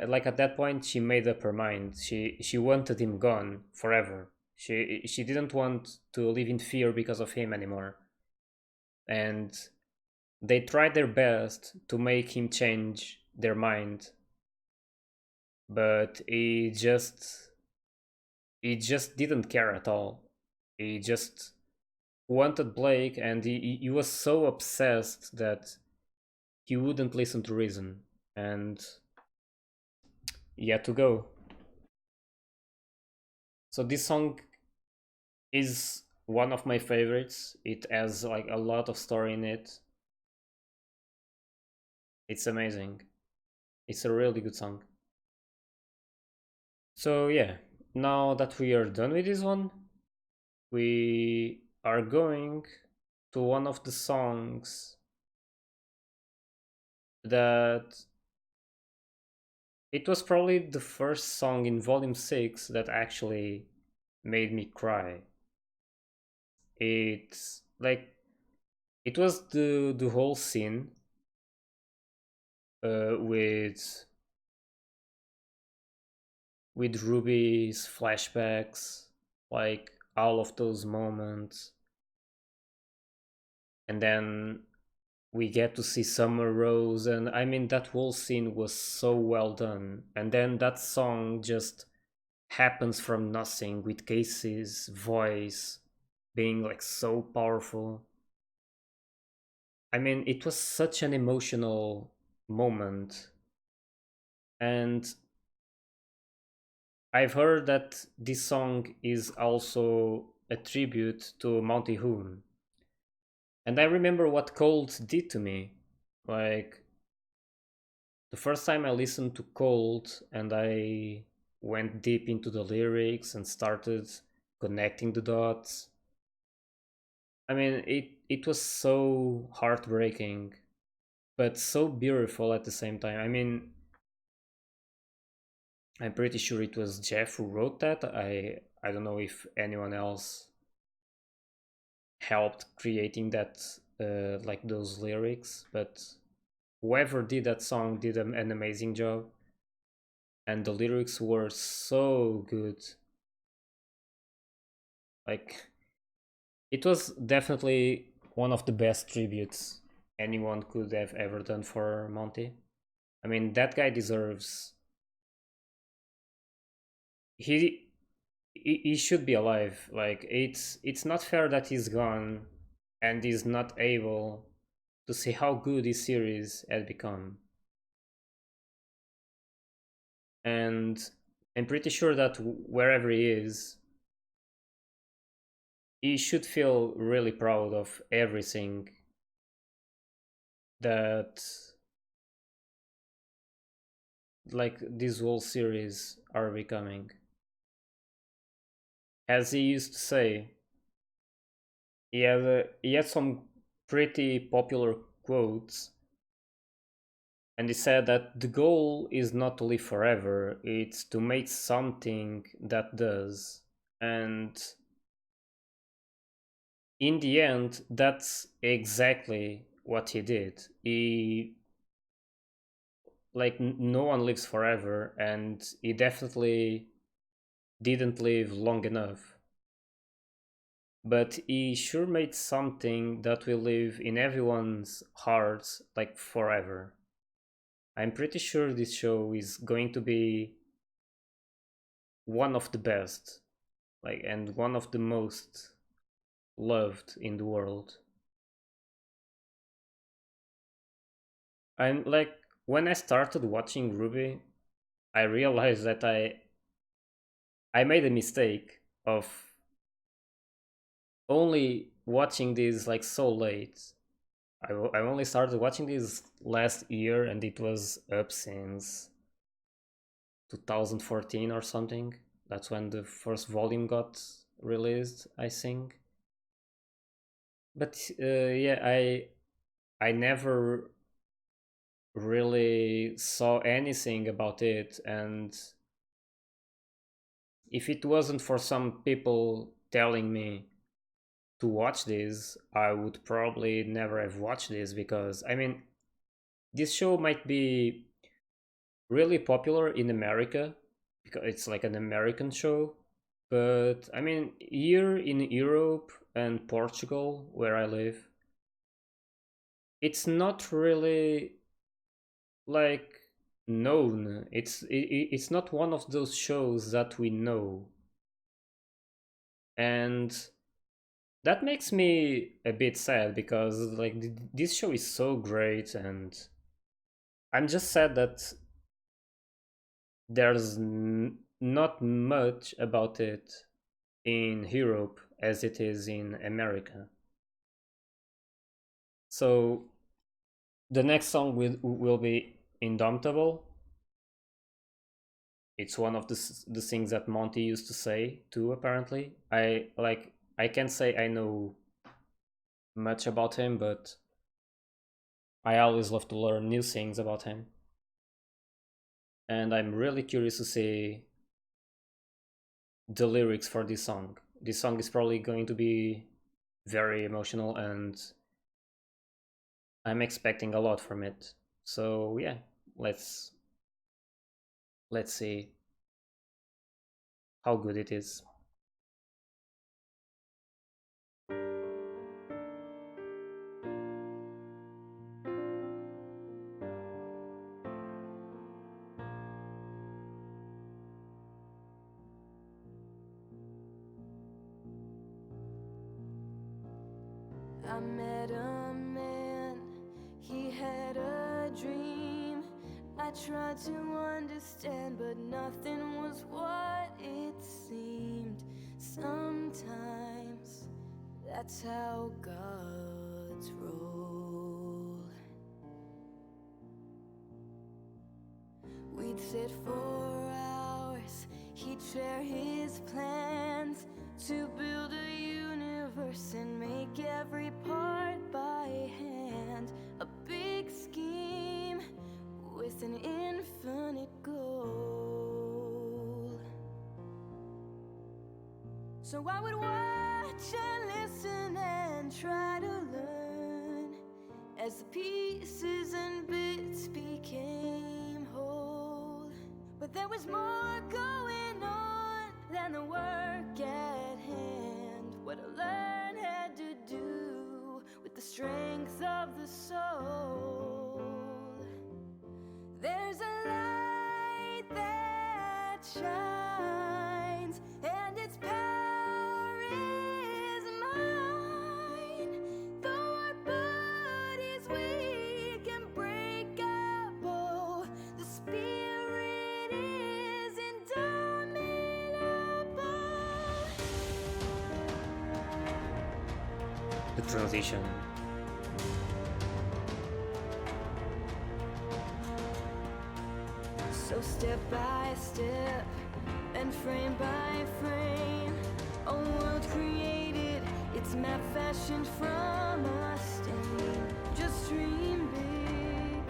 like at that point she made up her mind. She wanted him gone forever. She didn't want to live in fear because of him anymore. And they tried their best to make him change their mind, but he just didn't care at all. He just wanted Blake, and he was so obsessed that he wouldn't listen to reason, and he had to go. So this song is one of my favorites. It has like a lot of story in it. It's amazing. It's a really good song. So yeah, now that we are done with this one, we are going to one of the songs that it was probably the first song in Volume 6 that actually made me cry. It's like it was the whole scene with Ruby's flashbacks, like all of those moments, and then we get to see Summer Rose, and I mean that whole scene was so well done. And then that song just happens from nothing with Casey's voice being like so powerful. I mean, it was such an emotional moment. And I've heard that this song is also a tribute to Monty Oum. And I remember what Cold did to me. Like, the first time I listened to Cold and I went deep into the lyrics and started connecting the dots. I mean, it was so heartbreaking, but so beautiful at the same time. I mean, I'm pretty sure it was Jeff who wrote that. I don't know if anyone else helped creating that like those lyrics, but whoever did that song did an amazing job, and the lyrics were so good. Like it was definitely one of the best tributes anyone could have ever done for Monty. I mean, that guy deserves. He he should be alive. Like it's not fair that he's gone and is not able to see how good his series had become. And I'm pretty sure that wherever he is, he should feel really proud of everything that like this whole series are becoming. As he used to say, he had some pretty popular quotes, and he said that the goal is not to live forever, it's to make something that does. And in the end, that's exactly what he did. He like no one lives forever, and he definitely didn't live long enough. But he sure made something that will live in everyone's hearts like forever. I'm pretty sure this show is going to be one of the best, like, and one of the most loved in the world. I'm like, when I started watching RWBY, I realized that I made a mistake of only watching this like so late. I only started watching this last year, and it was up since 2014 or something. That's when the first volume got released, I think. But yeah, I never really saw anything about it, and if it wasn't for some people telling me to watch this, I would probably never have watched this, because I mean, this show might be really popular in America because it's like an American show. But I mean, here in Europe and Portugal, where I live, it's not really like known. It's not one of those shows that we know, and that makes me a bit sad because like this show is so great, and I'm just sad that there's not much about it in Europe as it is in America. So the next song will be Indomitable. It's one of the things that Monty used to say too, apparently. I can't say I know much about him, but I always love to learn new things about him. And I'm really curious to see the lyrics for this song. This song is probably going to be very emotional, and I'm expecting a lot from it. So yeah, let's see how good it is. I met a man, he had a dream. I tried to understand, but nothing was what it seemed. Sometimes that's how gods roll. We'd sit for hours, he'd share his plans to build a universe and make every part by hand. A big scheme with an infinite goal. So I would watch and listen and try to learn as the pieces and bits became whole. But there was more going on than the work at hand. What I learned had to do with the strength of the soul. There's a light that shines, and its power is mine. Though our body's weak and breakable, the spirit is indomitable. The transition. So step by step and frame by frame, a world created, its map fashioned from a stain. Just dream big,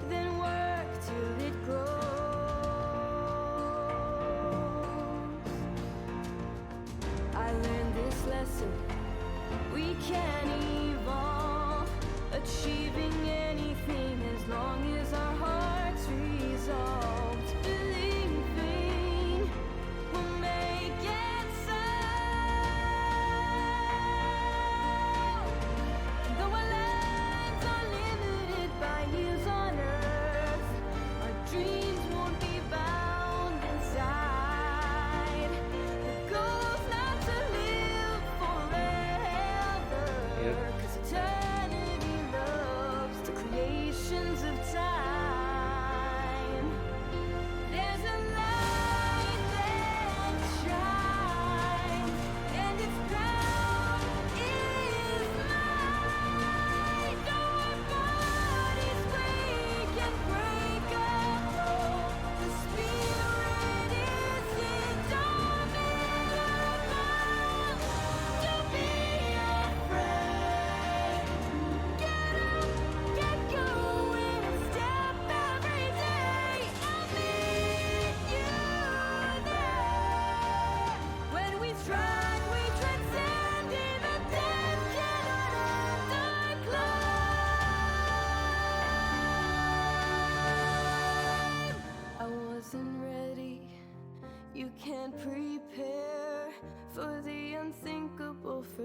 then work till it grows. I learned this lesson, we can evolve, achieving anything as long as our hearts resolve. Believing we'll make it so. Though our lives are limited by years on earth, our dreams won't be bound inside. The goal's not to live forever, Yep. 'cause eternity loves the creations of time.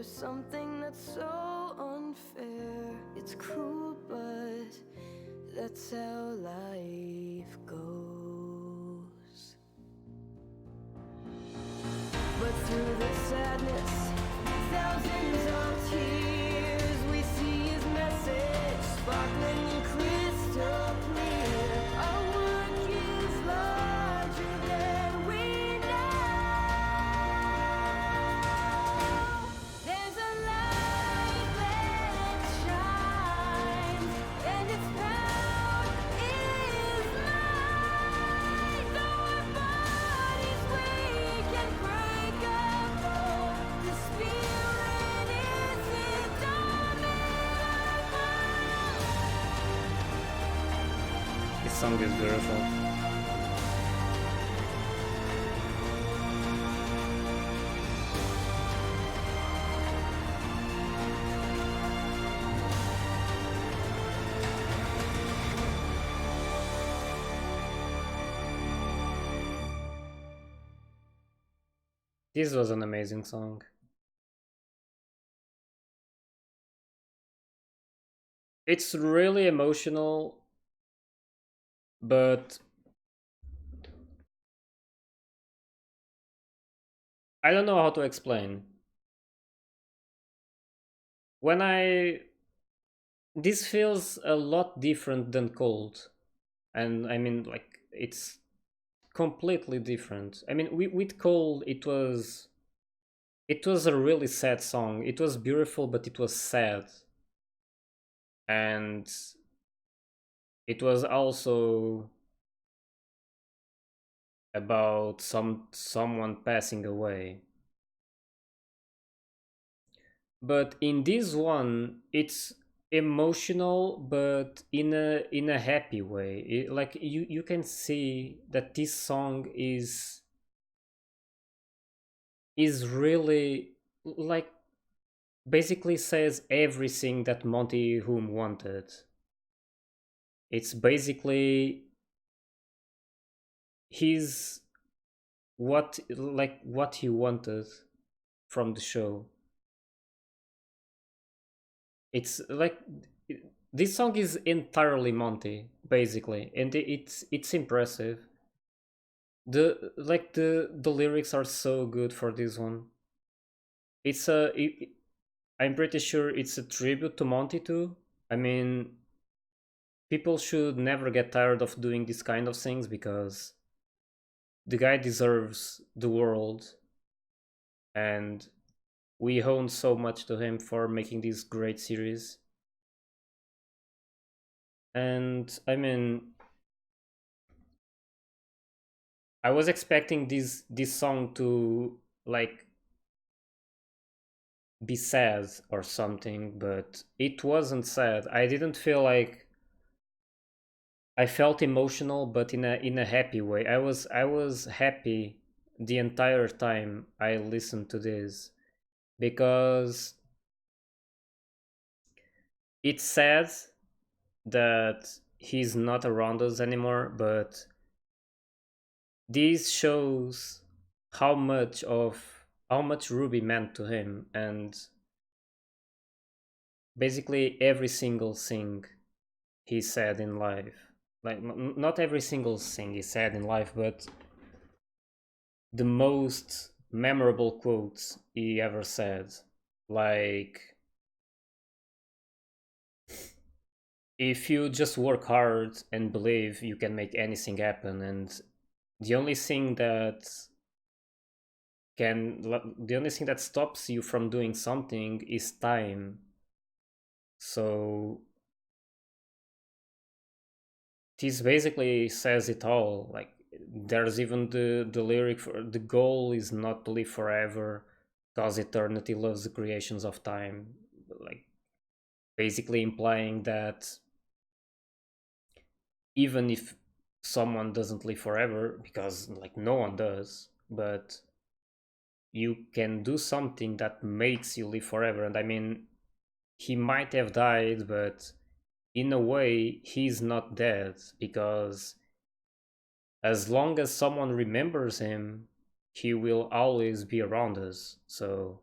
for something that's so unfair. It's cruel, but that's how life goes. But through the sadness, thousands of tears, we see his message sparkling and crystal clear. Our work is larger than we know. There's a light that shines, and its power is might. Though our bodies weak and breakable, the spirit is indomitable. This song is beautiful. This was an amazing song. It's really emotional, but I don't know how to explain. When this feels a lot different than Cold, and I mean, like, it's completely different. I mean, with Cold, it was a really sad song. It was beautiful, but it was sad, and it was also about someone passing away. But in this one, it's emotional, but in a happy way. Like, you can see that this song is really, like, basically says everything that Monty Oum wanted. It's basically his what he wanted from the show. It's like, this song is entirely Monty, basically, and it's impressive. The lyrics are so good for this one. It's I'm pretty sure it's a tribute to Monty too. I mean, people should never get tired of doing these kind of things, because the guy deserves the world, and we owe so much to him for making this great series. And I mean, I was expecting this song to, like, be sad or something, but it wasn't sad. I didn't feel like, I felt emotional, but in a happy way. I was happy the entire time I listened to this, because it's sad that he's not around us anymore, but this shows how much Ruby meant to him, and basically every single thing he said in life. Like, not every single thing he said in life, but the most memorable quotes he ever said. Like, if you just work hard and believe, you can make anything happen, and the only thing that the only thing that stops you from doing something is time. So this basically says it all. Like, there's even the lyric for the goal is not to live forever, cause eternity loves the creations of time. Like, basically implying that even if someone doesn't live forever, because, like, no one does, but you can do something that makes you live forever. And I mean, he might have died, but in a way he's not dead, because as long as someone remembers him, he will always be around us. So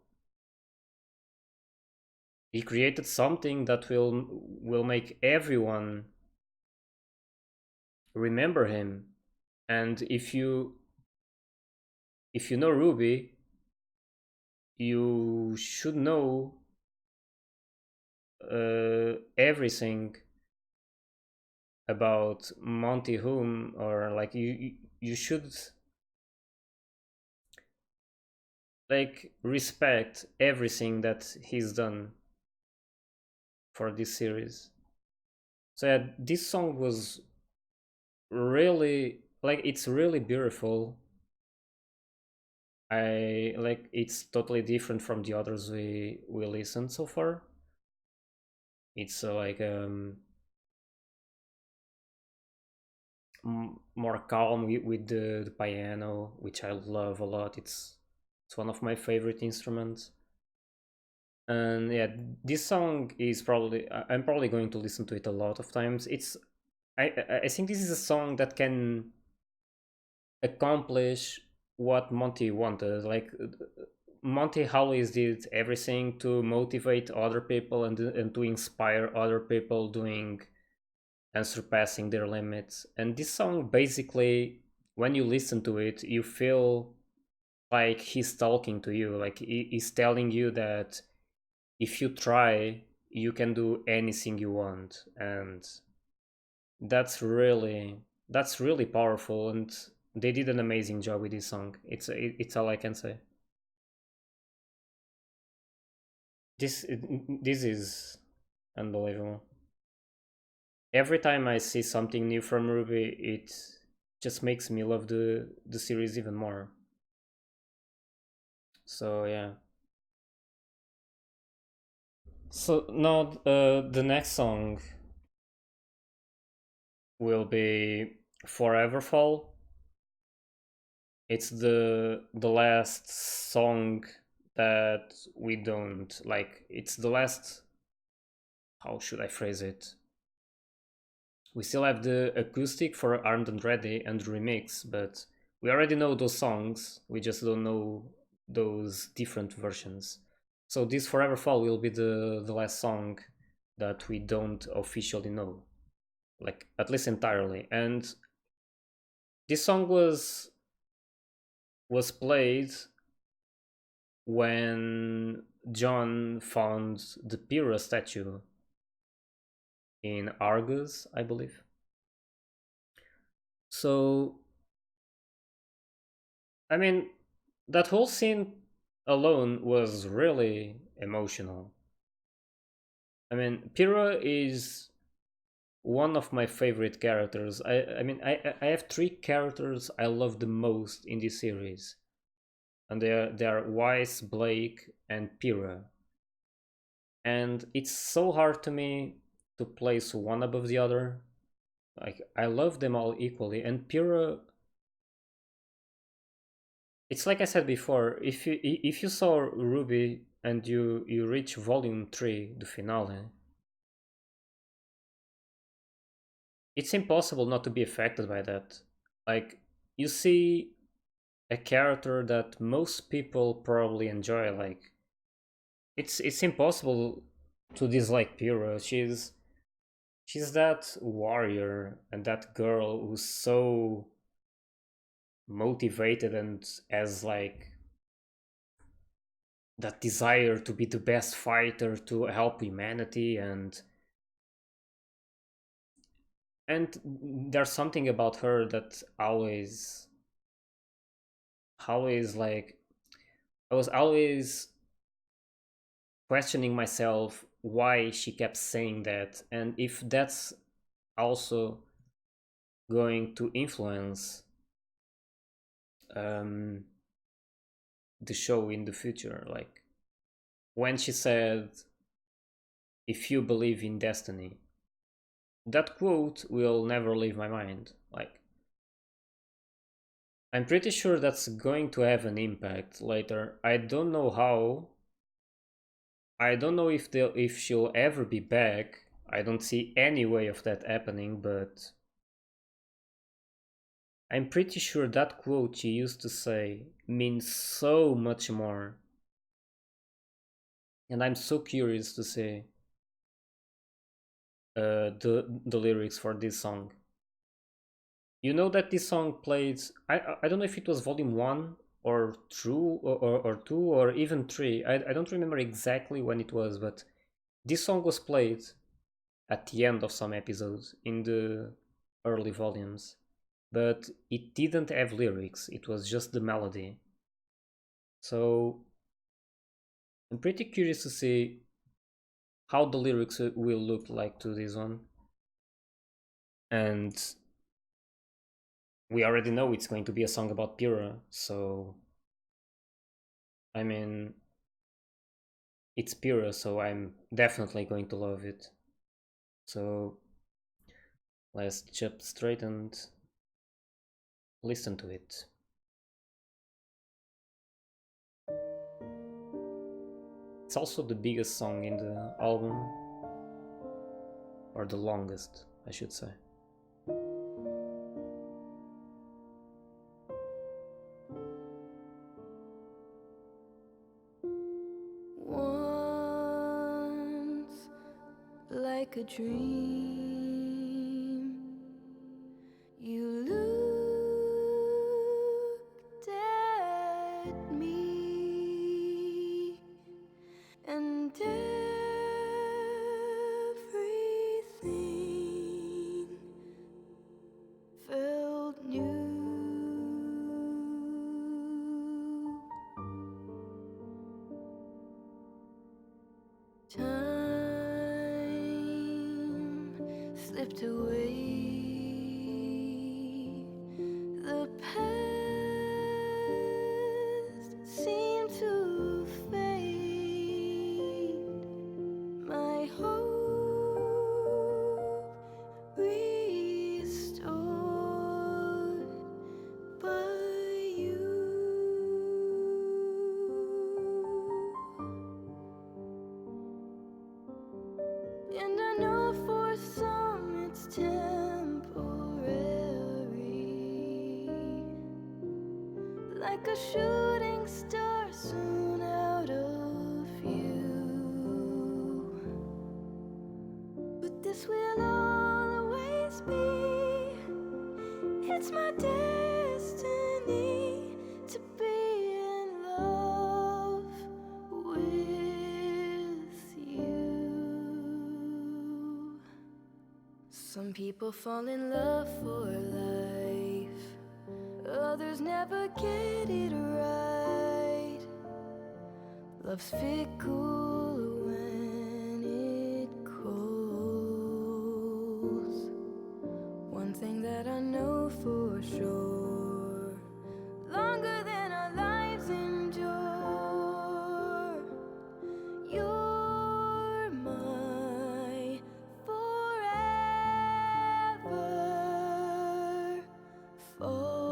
He created something that will make everyone remember him. And if you know Ruby, you should know everything about Monty Oum, or like you should like respect everything that he's done for this series. So yeah, this song was really like it's really beautiful. I like it's totally different from the others we listened so far. It's like more calm with the piano, which I love a lot. It's one of my favorite instruments. And yeah, this song is probably I'm probably going to listen to it a lot of times. I think this is a song that can accomplish what Monty wanted. Like Monty always did everything to motivate other people and to inspire other people doing and surpassing their limits. And this song basically, when you listen to it, you feel like he's talking to you. Like he's telling you that if you try, you can do anything you want. And that's really powerful, and they did an amazing job with this song. It's all I can say. This is unbelievable. Every time I see something new from Ruby, it just makes me love the series even more. So yeah. So now the next song will be Forever Fall. It's the last song that we don't like. It's the last, how should I phrase it? We still have the acoustic for Armed and Ready and remix, but we already know those songs. We just don't know those different versions. So this Forever Fall will be the last song that we don't officially know, like at least entirely. And this song was played when John found the Pyrrha statue in Argus, I believe. So, I mean, that whole scene alone was really emotional. I mean, Pyrrha is one of my favorite characters. I have three characters I love the most in this series, and they are Weiss, Blake, and Pyrrha. And it's so hard to me to place one above the other. Like I love them all equally, and Pyrrha. It's like I said before. If you saw Ruby and you reach Volume 3, the finale, it's impossible not to be affected by that. Like you see a character that most people probably enjoy. Like it's impossible to dislike Pyrrha. She's that warrior and that girl who's so motivated and has like that desire to be the best fighter to help humanity, and there's something about her that always like I was always questioning myself why she kept saying that, and if that's also going to influence um, the show in the future. Like when she said, "If you believe in destiny," that quote will never leave my mind. Like I'm pretty sure that's going to have an impact later. I don't know how. I don't know if she'll ever be back. I don't see any way of that happening, but I'm pretty sure that quote she used to say means so much more and I'm so curious to see the lyrics for this song. You know that this song played. I don't know if it was volume one or two or two or even three. I don't remember exactly when it was, but this song was played at the end of some episodes in the early volumes, but it didn't have lyrics. It was just the melody. So I'm pretty curious to see how the lyrics will look like to this one. And we already know it's going to be a song about Pyrrha, so I mean, it's Pyrrha, so I'm definitely going to love it. So let's jump straight and listen to it. It's also the biggest song in the album, or the longest, I should say. Once, like a dream, you looked at me, and everything felt new. Time slipped away. The past seemed to fade. My hope restored by you. And I know for some it's temporary, like a shooting star soon out of view. But this will always be, it's my destiny to be in love with you. Some people fall in love for life, others never get it right. Love's fickle when it calls. One thing that I know for sure, longer than our lives endure, you're my forever fall.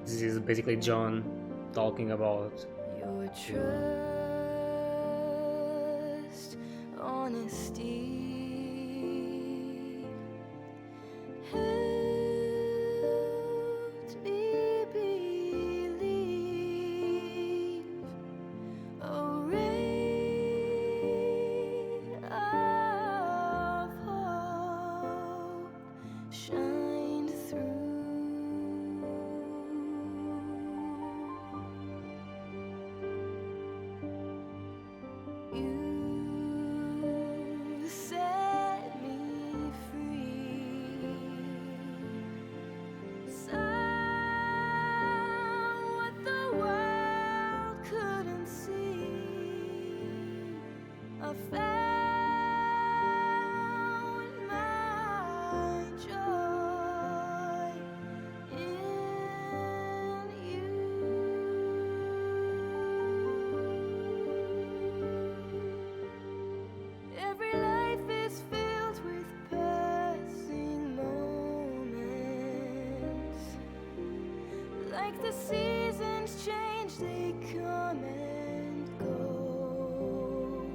This is basically John talking about Your trust, honesty helped me believe a ray of hope shined through. You set me free. Saw what the world couldn't see. I found my joy in you. Every life is filled with passing moments. Like the seasons change, they come and go.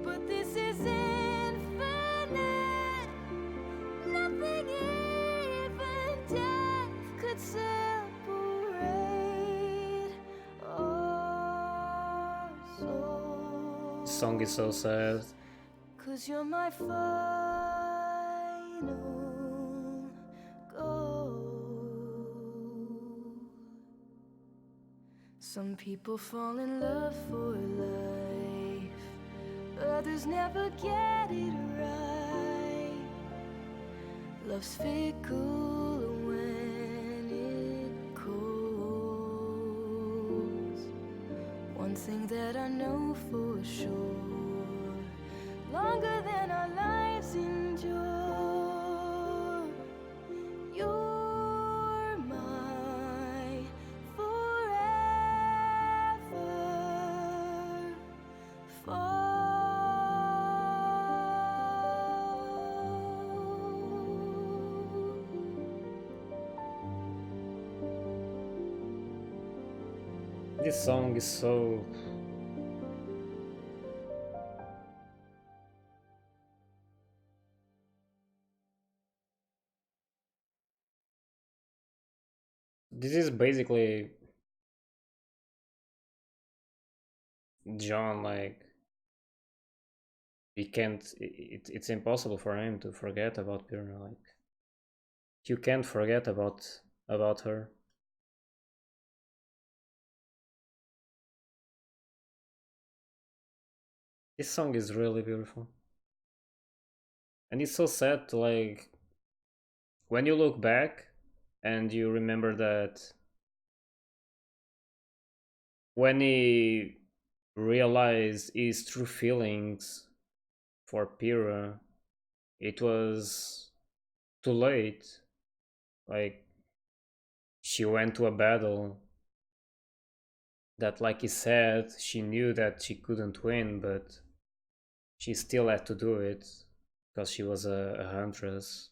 But this is infinite. song is so sad. 'Cause you're my final goal. Some people fall in love for life, others never get it right. Love's fickle when it calls. One thing that I know for sure, longer than our lives endure, you're my forever This song is so... This is basically John, like, he can't, it's impossible for him to forget about Pirna, like, you can't forget about her. This song is really beautiful. And it's so sad to, like, when you look back and you remember that when he realized his true feelings for Pyrrha, it was too late. Like, she went to a battle that, like he said, she knew that she couldn't win, but she still had to do it because she was a huntress.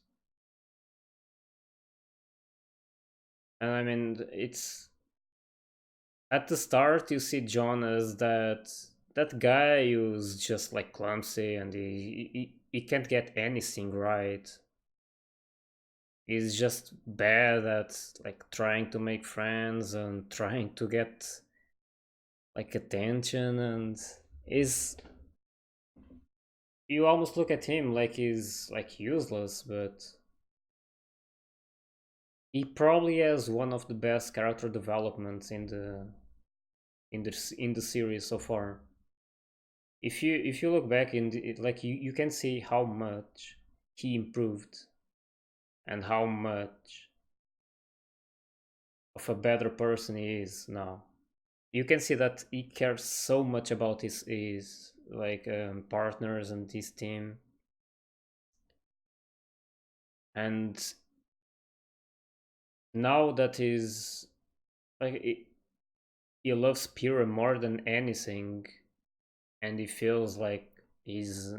And I mean, it's at the start you see John as that guy who's just like clumsy and he can't get anything right. He's just bad at like trying to make friends and trying to get like attention, and is you almost look at him like he's like useless, but he probably has one of the best character developments in the series so far. If you look back in like you can see how much he improved and how much of a better person he is now. You can see that he cares so much about his like partners and his team, and now that he's like he loves Pyrrha more than anything, and he feels like he's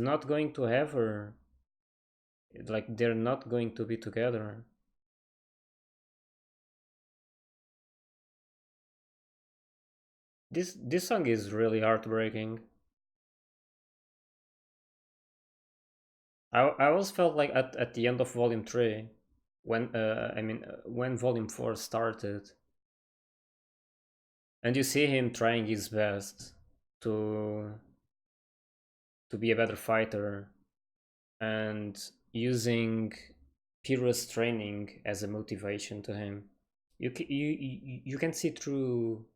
not going to have her, like they're not going to be together. This song is really heartbreaking. I always felt like at the end of volume 3, when when volume 4 started, and you see him trying his best to be a better fighter and using Pyrrha's training as a motivation to him. You can see through,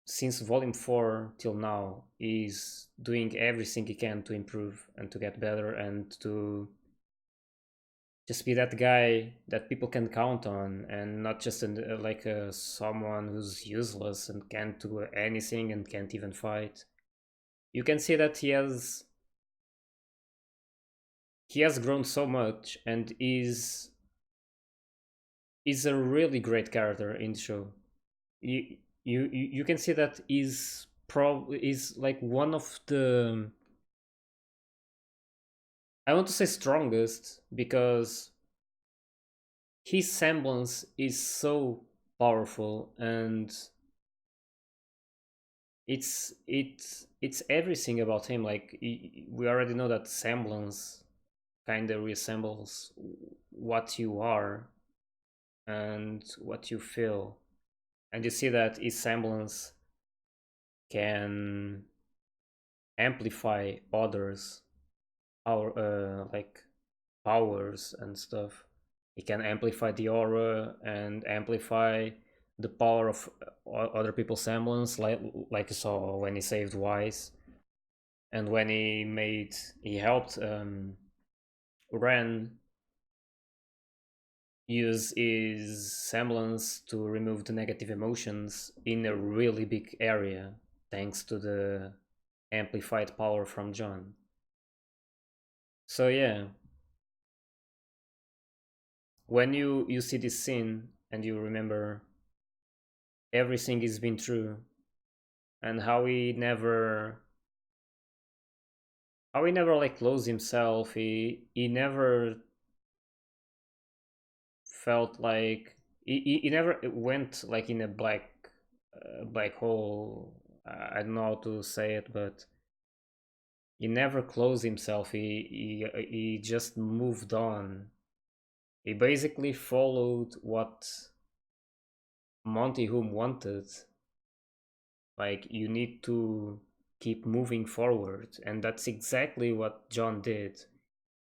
since volume 4 till now, he's doing everything he can to improve and to get better and to just be that guy that people can count on, and not just like someone who's useless and can't do anything and can't even fight. You can see that he has grown so much and is a really great character in the show. You can see that is like one of the, I want to say strongest, because his semblance is so powerful, and it's everything about him. Like we already know that semblance kind of resembles what you are and what you feel, and you see that his semblance can amplify others, our like powers and stuff. He can amplify the aura and amplify the power of other people's semblance, like you saw when he saved Wise, and when he helped Ren use his semblance to remove the negative emotions in a really big area, thanks to the amplified power from John. So yeah, when you see this scene and you remember everything he's been through and how he never like closed himself, he never felt like he never went like in a black hole. I don't know how to say it, but he never closed himself. He just moved on. He basically followed what Monty Oum wanted. Like, you need to keep moving forward, and that's exactly what John did.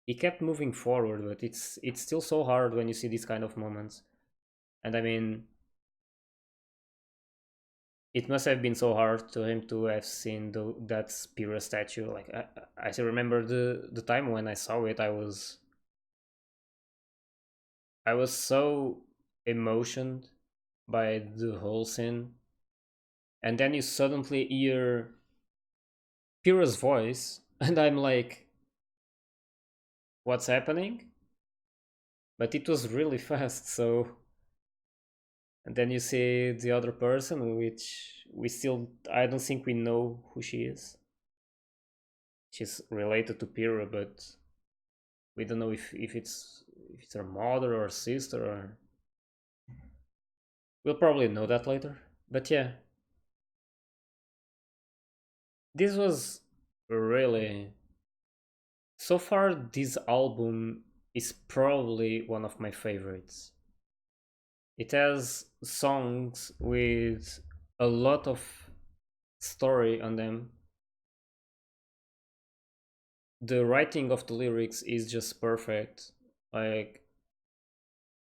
He kept moving forward, but it's still so hard when you see these kind of moments. And I mean, it must have been so hard to him to have seen that Spira statue. Like, I still remember the time when I saw it. I was so emotioned by the whole scene, and then you suddenly hear Pyrrha's voice, and I'm like, what's happening? But it was really fast, so. And then you see the other person, which I don't think we know who she is. She's related to Pyrrha, but we don't know if it's her mother or sister, or we'll probably know that later. But yeah, this was really, so far this album is probably one of my favorites. It has songs with a lot of story on them. The writing of the lyrics is just perfect. Like,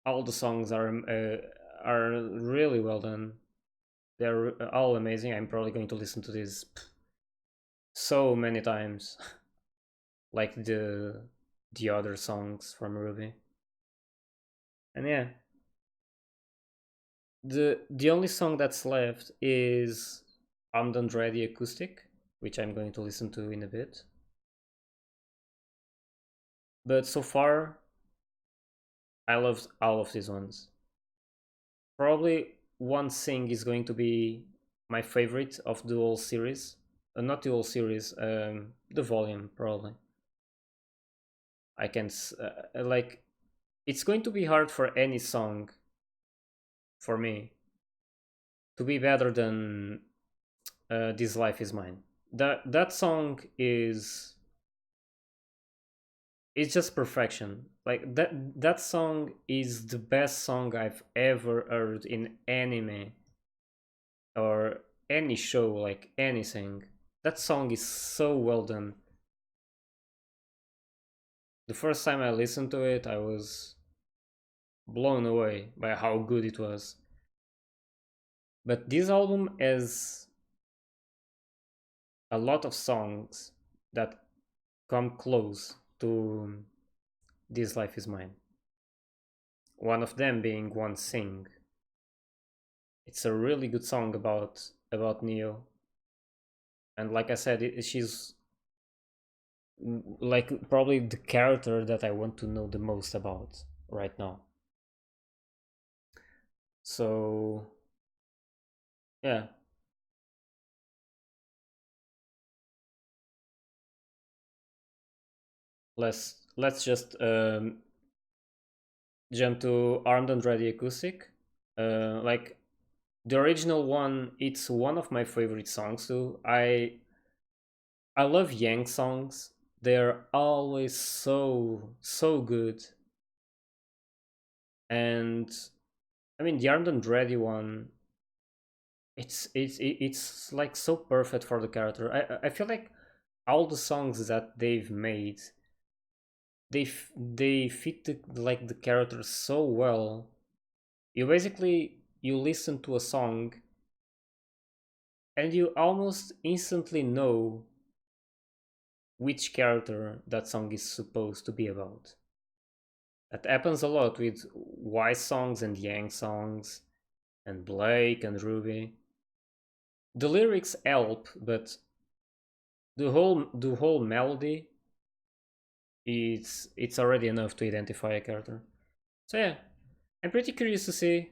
all the songs are really well done. They're all amazing. I'm probably going to listen to this so many times, like the other songs from RWBY. And yeah, the only song that's left is I'm Done Ready Acoustic, which I'm going to listen to in a bit. But so far, I loved all of these ones. Probably one thing is going to be my favorite of the whole series. Not the whole series, the volume, probably. I can, like, it's going to be hard for any song, for me, to be better than This Life Is Mine. That song is, it's just perfection. Like, that song is the best song I've ever heard in anime or any show, like anything. That song is so well done. The first time I listened to it, I was blown away by how good it was. But this album has a lot of songs that come close to This Life Is Mine. One of them being One Sing. It's a really good song about Neo. And like I said, she's like probably the character that I want to know the most about right now. So yeah, let's just jump to Armed and Ready Acoustic. Like, the original one, it's one of my favorite songs too. I love Yang songs. They're always so good. And I mean, the Armed and Ready one, it's like so perfect for the character. I feel like all the songs that they've made, they fit the character so well. You listen to a song and you almost instantly know which character that song is supposed to be about. That happens a lot with Y songs and Yang songs and Blake and Ruby. The lyrics help, but the whole melody, it's already enough to identify a character. So yeah, I'm pretty curious to see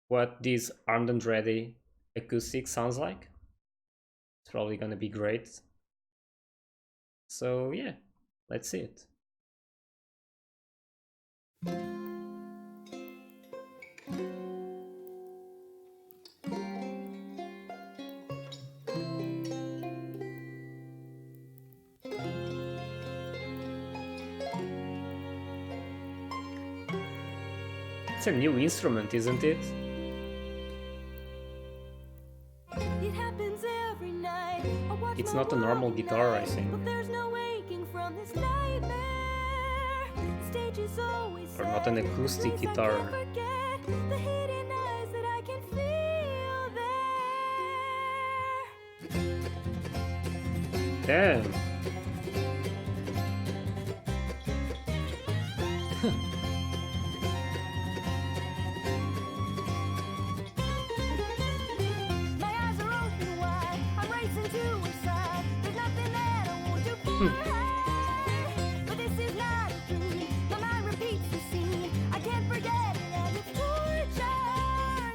what this Armed and Ready acoustic sounds like. It's probably gonna be great. So yeah, let's see it. It's a new instrument, isn't it? It happens every night. I watch It's my not a normal world guitar, I night, think. but there's no waking from this nightmare. Stage is always Or not an sad, acoustic place I guitar. can't forget, the hidden eyes that I can feel there. Damn. My eyes are open wide, I'm racing to inside. There's nothing that I won't do for her. But this is not a dream, my mind repeats the scene. I can't forget it and it's torture.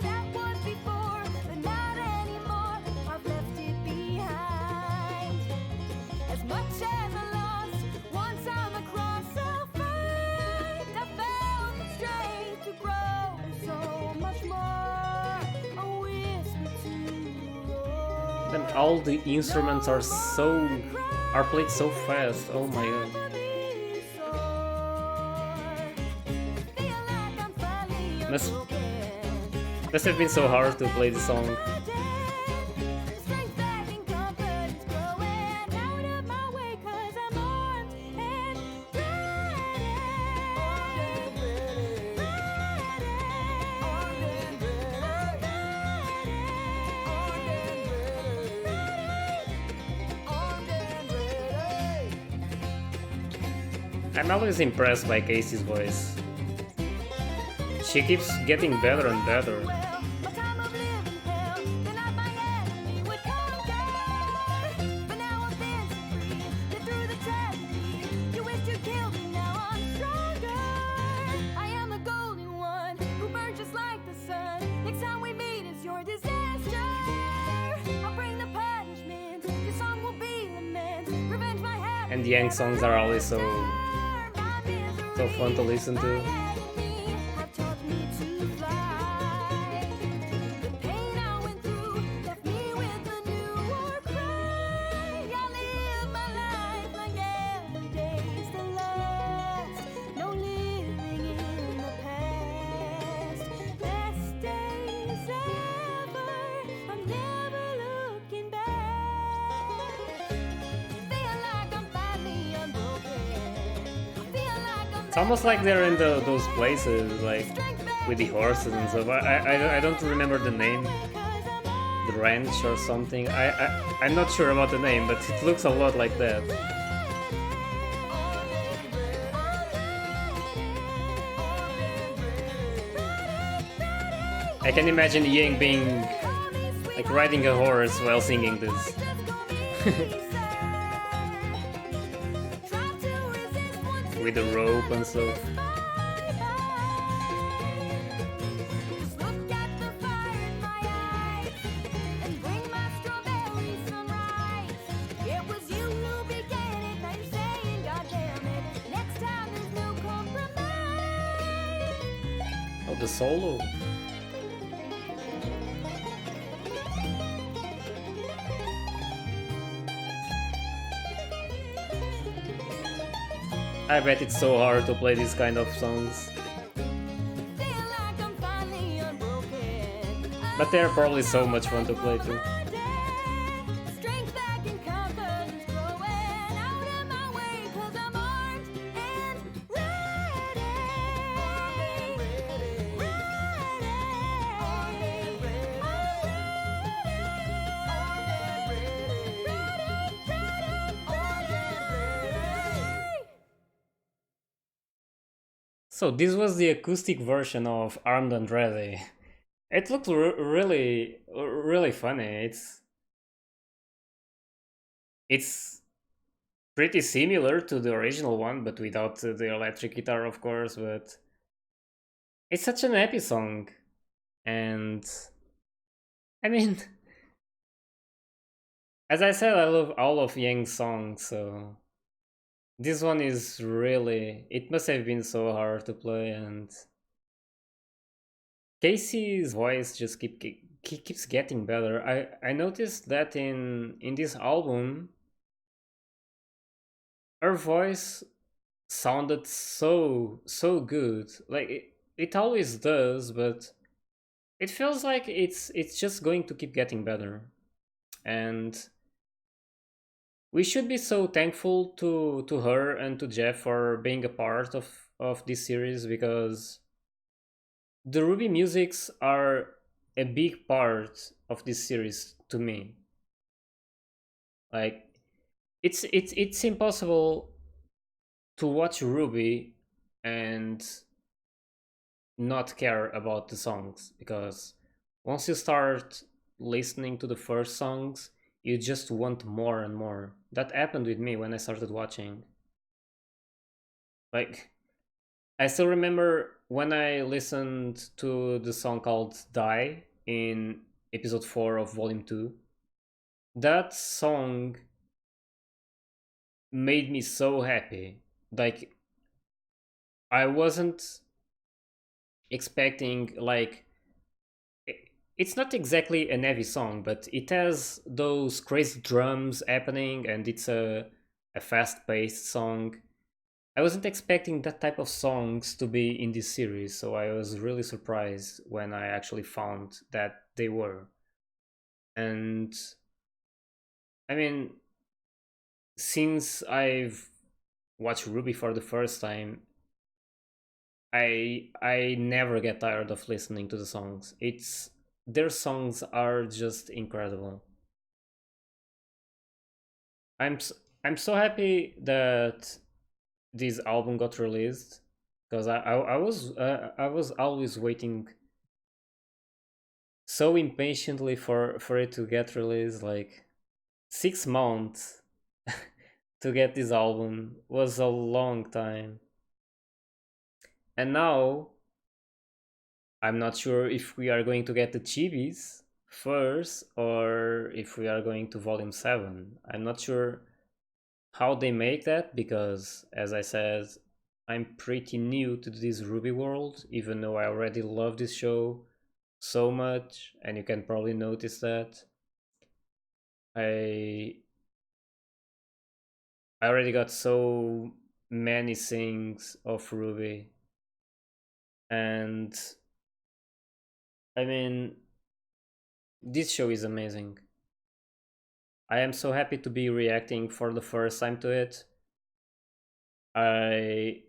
That was before, but not anymore. I've left it behind. As much as I lost, once I'm across, I'll find I found the strength to grow so much more. A whisper to Then all the instruments are played so fast. Oh my god. Must have been so hard to play the song. I'm always impressed by Casey's voice. She keeps getting better and better. And the Yang songs are always so fun to listen to. It's almost like they're in those places, like with the horses and stuff. I don't remember the name, the ranch or something. I'm not sure about the name, but it looks a lot like that. I can imagine Yang being like riding a horse while singing this. With the rope and stuff. Oh, the solo. I bet it's so hard to play these kind of songs. But they're probably so much fun to play too. Strength back and confidence growing out of my way 'cause I'm armed and ready. So this was the acoustic version of Armed and Ready. It looked really funny. It's pretty similar to the original one, but without the electric guitar, of course. But it's such an happy song, and I mean, as I said, I love all of Yang's songs, so this one is really. It must have been so hard to play, and Casey's voice just keeps getting better. I noticed that in this album, her voice sounded so good. Like it always does, but it feels like it's just going to keep getting better. And we should be so thankful to her and to Jeff for being a part of this series, because the Ruby musics are a big part of this series to me. Like it's impossible to watch Ruby and not care about the songs, because once you start listening to the first songs, you just want more and more. That happened with me when I started watching. Like, I still remember when I listened to the song called Die in episode 4 of volume 2. That song made me so happy. Like, I wasn't expecting, like, it's not exactly an heavy song, but it has those crazy drums happening, and it's a fast-paced song. I wasn't expecting that type of songs to be in this series, so I was really surprised when I actually found that they were. And I mean, since I've watched Ruby for the first time, I never get tired of listening to the songs. It's their songs are just incredible. I'm so happy that this album got released, because I was always waiting so impatiently for it to get released. Like 6 months to get this album was a long time, and now I'm not sure if we are going to get the chibis first or if we are going to volume 7. I'm not sure how they make that, because as I said, I'm pretty new to this Ruby world, even though I already love this show so much, and you can probably notice that. I I already got so many things of Ruby, and I mean, this show is amazing. I am so happy to be reacting for the first time to it. I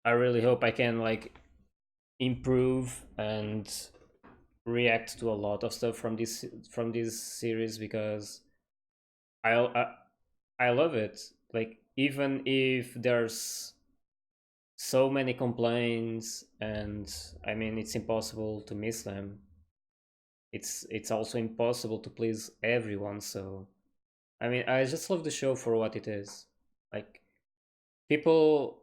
I really hope I can like improve and react to a lot of stuff from this series, because I I, I love it. Like, even if there's so many complaints, and I mean, it's impossible to miss them. It's also impossible to please everyone, so I mean, I just love the show for what it is. Like, people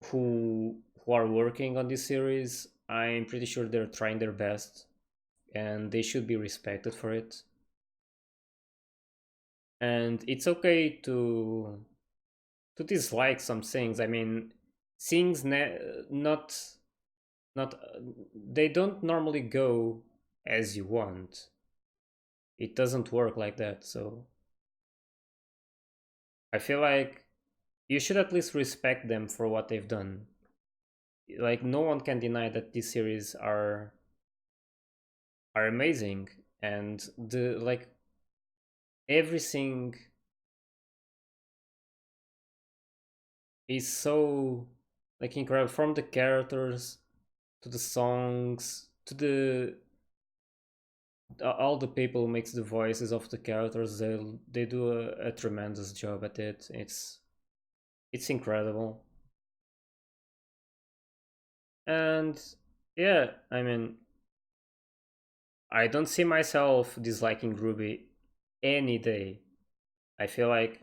who are working on this series, I'm pretty sure they're trying their best, and they should be respected for it. And it's okay to dislike some things. I mean, things not they don't normally go as you want. It doesn't work like that. So I feel like you should at least respect them for what they've done. Like, no one can deny that these series are are amazing, and the like everything is so like incredible, from the characters to the songs to the all the people who makes the voices of the characters. They do a tremendous job at it. It's incredible. And yeah, I mean, I don't see myself disliking Ruby any day. I feel like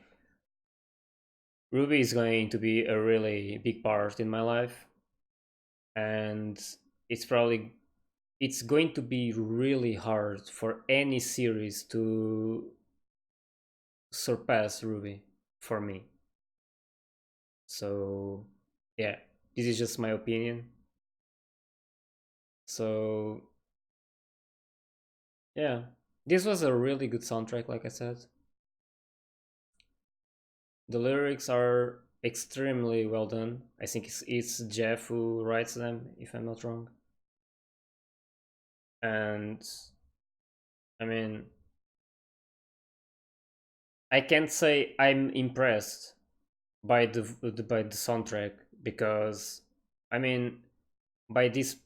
Ruby is going to be a really big part in my life, and it's probably it's going to be really hard for any series to surpass Ruby for me. So yeah, this is just my opinion. So yeah, this was a really good soundtrack, like I said. The lyrics are extremely well done. I think it's Jeff who writes them, if I'm not wrong. And I mean, I can't say I'm impressed by the soundtrack, because I mean, by this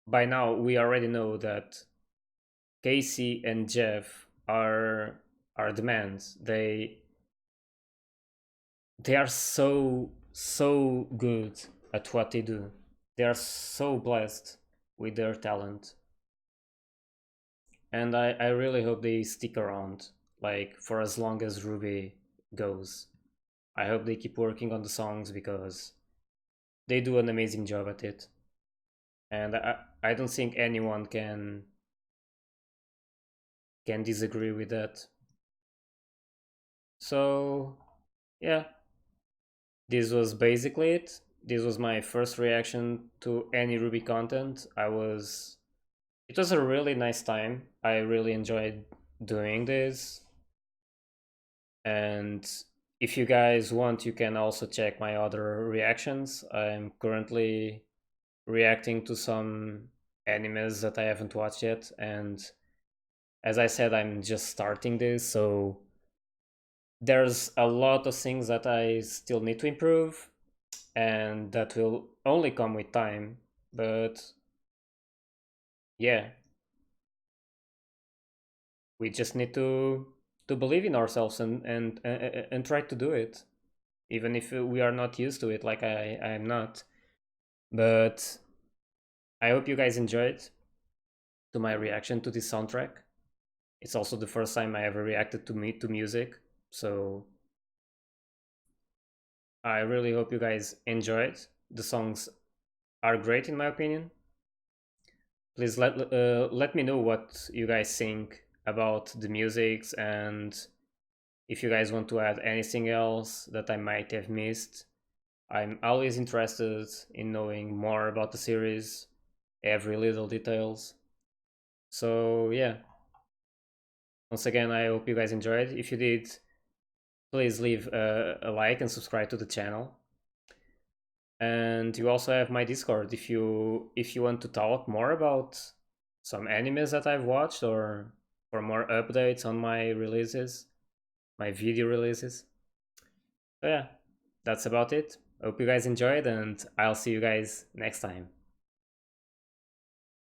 by now we already know that Casey and Jeff are the mans. They are so good at what they do. They are so blessed with their talent, and I really hope they stick around like for as long as Ruby goes. I hope they keep working on the songs because they do an amazing job at it, and I don't think anyone can disagree with that. So yeah, this was basically it. This was my first reaction to any Ruby content. It was a really nice time. I really enjoyed doing this. And if you guys want, you can also check my other reactions. I'm currently reacting to some animes that I haven't watched yet. And as I said, I'm just starting this. So there's a lot of things that I still need to improve, and that will only come with time. But yeah, we just need to believe in ourselves and try to do it, even if we are not used to it, like I am not. But I hope you guys enjoyed to my reaction to this soundtrack. It's also the first time I ever reacted to music, so I really hope you guys enjoyed. The songs are great in my opinion. Please let me know what you guys think about the musics, and if you guys want to add anything else that I might have missed. I'm always interested in knowing more about the series, every little details. So yeah, once again, I hope you guys enjoyed. If you did, please leave a like and subscribe to the channel. And you also have my Discord if you want to talk more about some animes that I've watched, or for more updates on my releases, my video releases. So yeah, that's about it. Hope you guys enjoyed, and I'll see you guys next time.